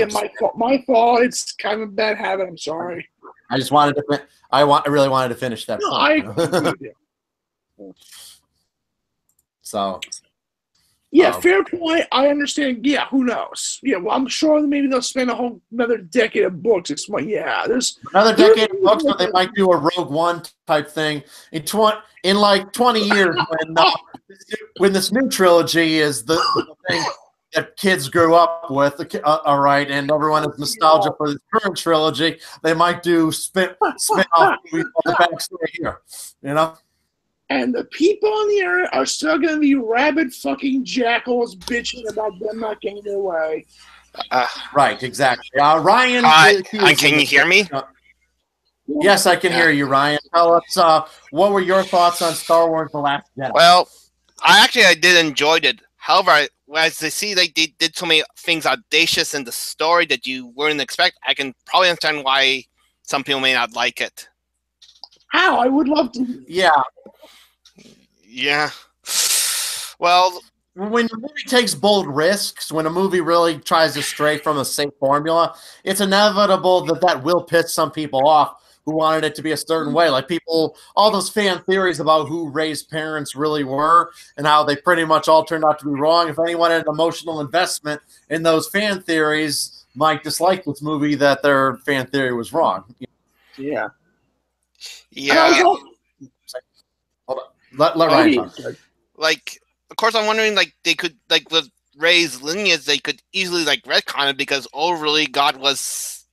my fault. It's kind of a bad habit. I'm sorry. I just wanted to. I really wanted to finish that point. I agree. So. Yeah, fair point. I understand. Yeah, who knows? Yeah, well, I'm sure that maybe they'll spend another decade of books. There's another decade of books, but they might do a Rogue One type thing in like 20 years when this new trilogy is the thing that kids grew up with. All right, and everyone has nostalgia for the current trilogy. They might do spin off movies on the backstory here. You know. And the people on the internet are still going to be rabid fucking jackals bitching about them not getting their way. Right, exactly. Ryan, can you hear me? Yes, I can hear you, Ryan. Tell us, what were your thoughts on Star Wars: The Last Jedi? Well, I did enjoy it. However, as I see they did so many things audacious in the story that you wouldn't expect, I can probably understand why some people may not like it. How? I would love to. Yeah. Well, when a movie takes bold risks, when a movie really tries to stray from a safe formula, it's inevitable that will piss some people off who wanted it to be a certain way. Like all those fan theories about who Rey's parents really were and how they pretty much all turned out to be wrong. If anyone had an emotional investment in those fan theories, might dislike this movie that their fan theory was wrong. Yeah. Yeah. Hold on. Let Ryan talk. Like, of course, I'm wondering, like, they could, like, with Rey's lineage, they could easily, like, retcon it because, really, God was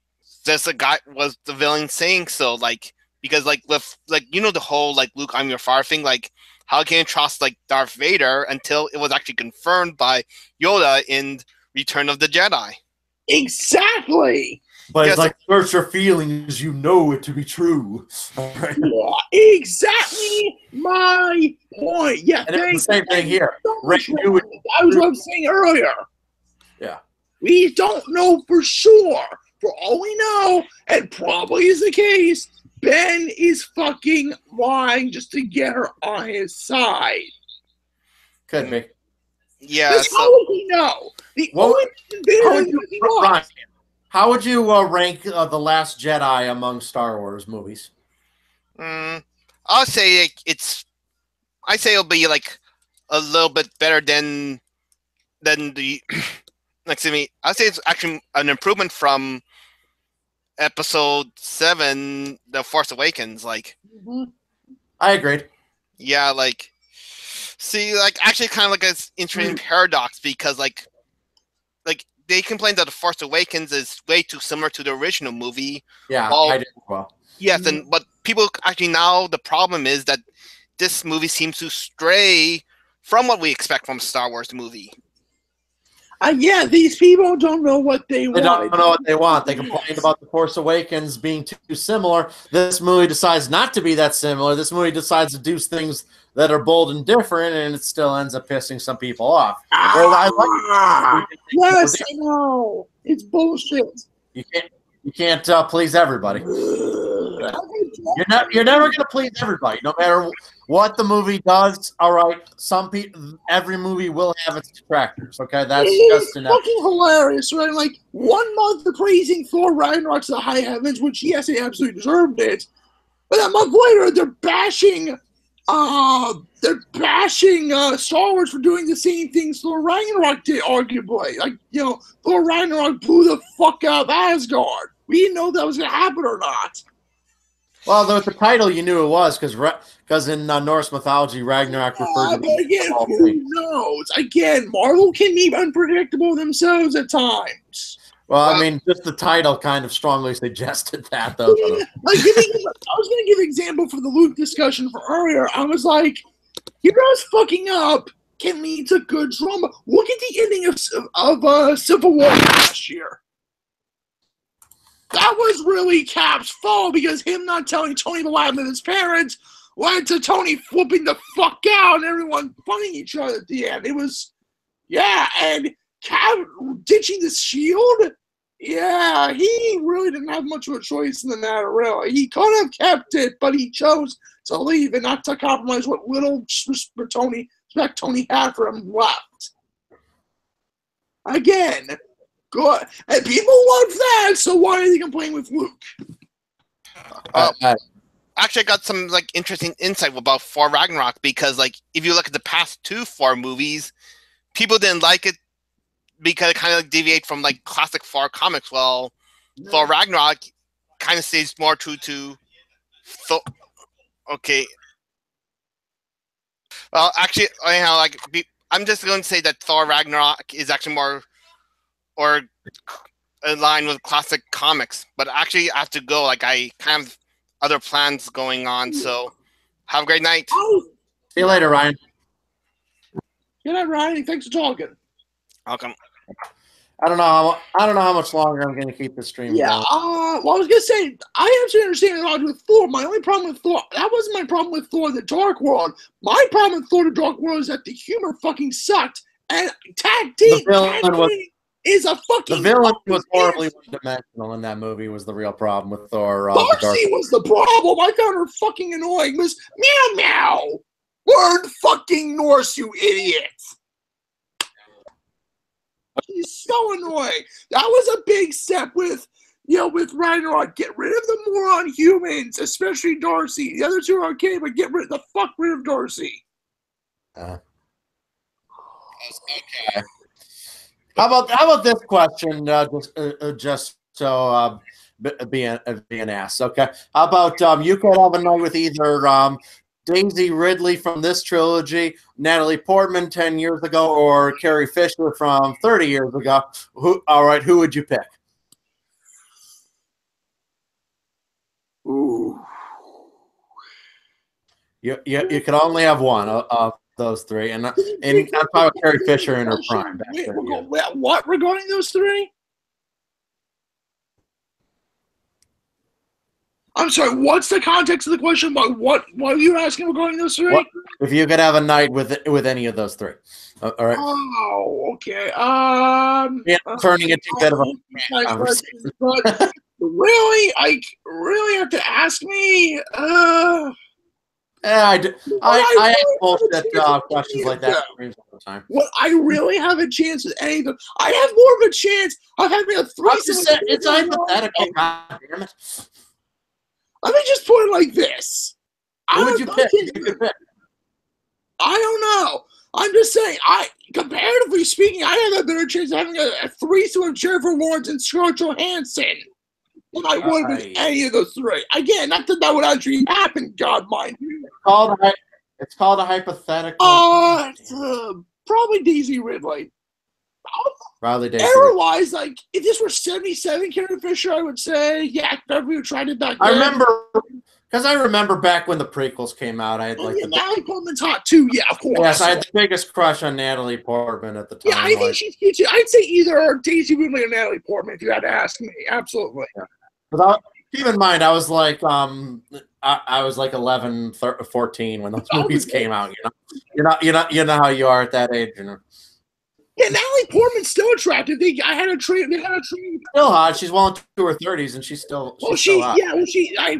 just was the villain saying so, like, because, like, with, like, the whole, like, Luke, I'm your father thing, like, how can you trust, like, Darth Vader until it was actually confirmed by Yoda in Return of the Jedi? Exactly! But it's like, search your feelings, you know it to be true. Yeah, exactly my point. Yeah, and it's the same thing here. That was what I was saying earlier. Yeah. We don't know for sure. For all we know, and probably is the case, Ben is fucking lying just to get her on his side. Could be. Yeah. That's how we know. How would you rank The Last Jedi among Star Wars movies? I'll say I'd say it'll be like a little bit better than the. Excuse me. I'd say it's actually an improvement from Episode 7, The Force Awakens. Like, I agreed. Yeah, like, see, like, actually, kind of like an interesting paradox because, like they complained that The Force Awakens is way too similar to the original movie. Yeah, I did as well. Yes, but people actually now the problem is that this movie seems to stray from what we expect from a Star Wars movie. Yeah, these people don't know what they want. They don't know what they want. They complained about The Force Awakens being too similar. This movie decides not to be that similar. This movie decides to do things that are bold and different, and it still ends up pissing some people off. Yes, I know. It's bullshit. You can't please everybody. You're never going to please everybody, no matter what the movie does. All right, every movie will have its detractors. Okay, that's just enough. Fucking hilarious, right? Like 1 month of praising Thor Ragnarok to the high heavens, which yes, they absolutely deserved it. But a month later, they're bashing they're bashing Star Wars for doing the same things Thor Ragnarok did, arguably. Like, you know, Thor Ragnarok blew the fuck out of Asgard. We didn't know if that was going to happen or not. Well, with the title, you knew it was because in Norse mythology, Ragnarok referred to. But again, who knows? Again, Marvel can be unpredictable themselves at times. Well, I mean, just the title kind of strongly suggested that, though. Yeah, like, I was going to give an example for the Luke discussion from earlier. I was like, heroes fucking up can lead to good drama. Look at the ending of Civil War last year. That was really Cap's fault because him not telling Tony to lie with his parents led to Tony flipping the fuck out and everyone fighting each other at the end. It was, yeah, and Cap ditching the shield. Yeah, he really didn't have much of a choice in the matter, really. He could have kept it, but he chose to leave and not to compromise what little respect Tony had for him left. Again, good. And people love that, so why are they complaining with Luke? Actually, I got some like interesting insight about Thor Ragnarok because, like, if you look at the past 2 Thor movies, people didn't like it because it kind of deviate from like classic Thor comics. Well, Thor Ragnarok kind of stays more true to Thor. Okay. Well, actually, anyhow, like I'm just going to say that Thor Ragnarok is actually more or in line with classic comics. But actually, I have to go. Like, I kind of other plans going on. So, have a great night. See you later, Ryan. Good night, Ryan. Thanks for talking. Welcome. I don't know how much longer I'm going to keep the stream going. Well, I was going to say, I actually understand a lot with Thor. My only problem with Thor, that wasn't my problem with Thor the Dark World. My problem with Thor the Dark World is that the humor fucking sucked. And tag team is a fucking... The villain was horribly one-dimensional in that movie was the real problem with Thor. Darcy was the problem. I found her fucking annoying. Miss Meow Meow. Learn fucking Norse, you idiot. He's so annoying. That was a big step with, with Ragnarok. Get rid of the moron humans, especially Darcy. The other 2 are okay, but get rid of Darcy. Okay. How about this question? Just so being asked. Okay. How about you could have a night with either Daisy Ridley from this trilogy, Natalie Portman 10 years ago, or Carrie Fisher from 30 years ago. Who would you pick? Ooh. You can only have one of those 3, and I'm talking about Carrie Fisher in her prime. What regarding those 3? I'm sorry, what's the context of the question? What are you asking regarding those 3? If you could have a night with any of those 3. All right. Oh, okay. Turning into a bit of a conversation. But really, I really have to ask me. I ask bullshit questions like that all the time. Well, I really have a chance with any of them. I have more of a chance of having a threesome. It's hypothetical. God damn it. Let me just put it like this. Who would you pick? I don't know. I'm just saying, comparatively speaking, I have a better chance of having a threesome with Jennifer Lawrence and Scarlett Johansson than I would with any of those 3. Again, not that would actually happen, God mind you. It's called a hypothetical. Probably Daisy Ridley. Probably Daisy. Error-wise, like, if this were 77 Carrie Fisher, I would say, yeah, Beverly would try it back then. I remember back when the prequels came out, I had like Natalie Portman's hot too, yeah, of course. Yes, I had the biggest crush on Natalie Portman at the time. Yeah, I think she's cute too. I'd say either Daisy Ridley or Natalie Portman if you had to ask me. Absolutely. Yeah. Keep in mind, I was like, I was like 11, 14 when those movies came out. You know how you are at that age. Yeah, Natalie Portman's still attractive. They had a trade. Still hot. She's well into her 30s, and she's still. Still hot.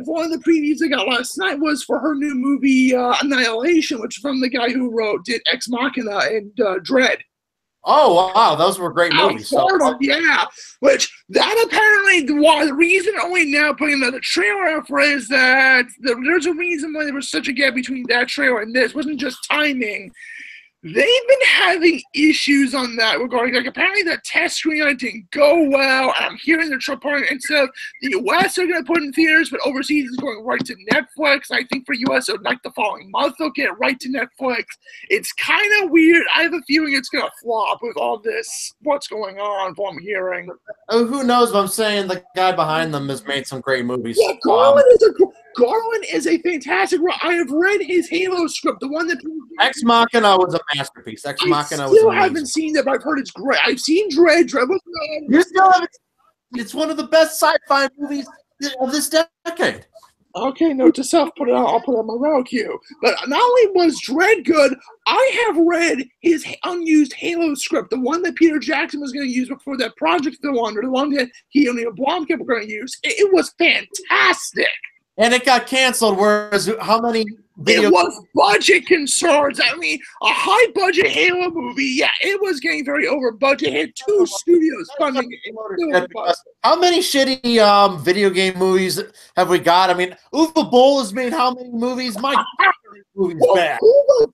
One of the previews I got last night was for her new movie Annihilation, which is from the guy who did Ex Machina and Dread. Oh wow, those were great movies. Yeah, which that apparently the reason only now putting another trailer out for is that there's a reason why there was such a gap between that trailer and this. It wasn't just timing. They've been having issues on that regarding, like, apparently the test screening on it didn't go well. I'm hearing they're trying instead of the US are going to put it in theaters, but overseas is going right to Netflix. I think for US, like the following month, they'll get right to Netflix. It's kind of weird. I have a feeling it's going to flop with all this, what's going on, what I'm hearing. Oh, who knows? But I'm saying the guy behind them has made some great movies. Yeah, Garland is a fantastic. I have read his Halo script, the one that Ex Machina was a masterpiece. Ex Machina was still amazing. haven't seen it, but I've heard it's great. I've seen Dredd. You still haven't. It's one of the best sci-fi movies of this decade. Okay, note to self, put it on. I'll put it on my round queue. But not only was Dredd good, I have read his unused Halo script, the one that Peter Jackson was going to use before that project fell under, the one that he and Neil Blomkamp were going to use. It was fantastic. And it got canceled. Whereas how many? It was budget concerns. I mean, a high-budget Halo movie, yeah, it was getting very over budget. It had 2 studios funding it. How many shitty video game movies have we got? I mean, Uwe Boll has made how many movies? My God, movies bad. Uwe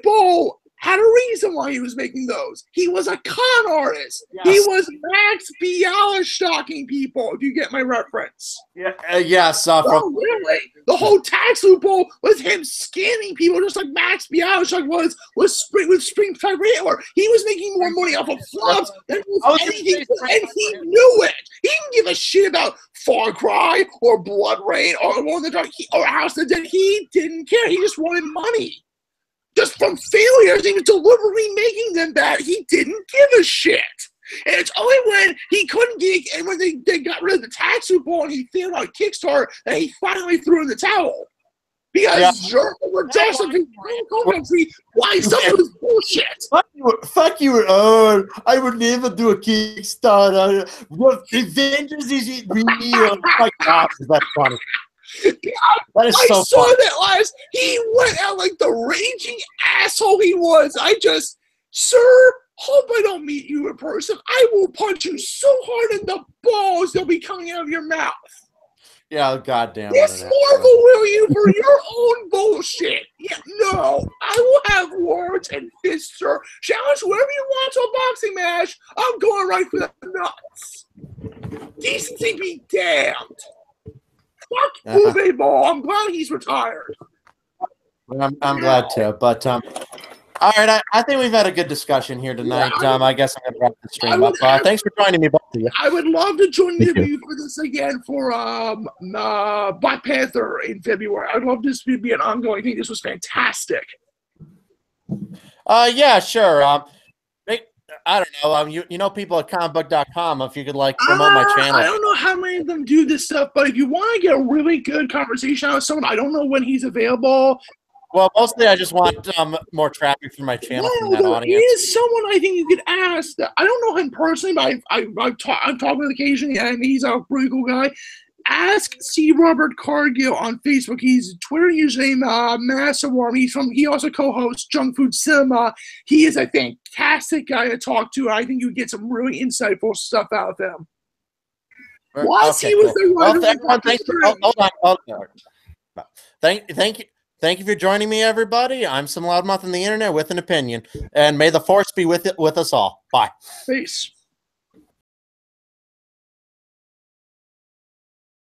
Boll had a reason why he was making those. He was a con artist. Yes. He was Max Bialystock stalking people, if you get my reference. Yeah, yes. Really? The whole tax loophole was him scamming people just like Max Bialystock was with Spring Trailer. He was making more money off of flops than anything, and he knew it. He didn't give a shit about Far Cry or Blood Rain or House of the Dead. He didn't care. He just wanted money. Just from failures, he was deliberately making them bad. He didn't give a shit. And it's only when he couldn't get, and when they got rid of the tax loophole and he failed on Kickstarter, that he finally threw in the towel. Because Germans were just like a country. Why something was bullshit. Fuck you. I would never do a Kickstarter. What Avengers is it real? My God, is that funny? I saw that last. He went out like the raging asshole he was. Sir, hope I don't meet you in person. I will punch you so hard in the balls they'll be coming out of your mouth. Yeah, goddamn. Yes, Marvel will you for your own bullshit. Yeah, no, I will have words and fists, sir. Challenge whoever you want to a boxing match. I'm going right for the nuts. Decency be damned. Fuck Uwe Boll. I'm glad he's retired. I'm glad too. But all right, I think we've had a good discussion here tonight. I guess I'm gonna wrap the stream up. Thanks for joining me, both of you. I would love to join you for this again for Black Panther in February. I'd love this to be an ongoing thing. This was fantastic. Yeah, sure. I don't know. You know people at comicbook.com. If you could promote my channel. I don't know how many of them do this stuff, but if you want to get a really good conversation out with someone, I don't know when he's available. Well, mostly I just want more traffic for my channel from that audience. He is someone I think you could ask. I don't know him personally, but I've talked with him occasionally, and he's a pretty cool guy. Ask C. Robert Cargill on Facebook. He's Twitter username Massawarm. He also co-hosts Junk Food Cinema. He is a fantastic guy to talk to. I think you get some really insightful stuff out of him. Plus, he was the writer. Hold on. Thank you for joining me, everybody. I'm some loudmouth on the internet with an opinion, and may the force be with us all. Bye. Peace.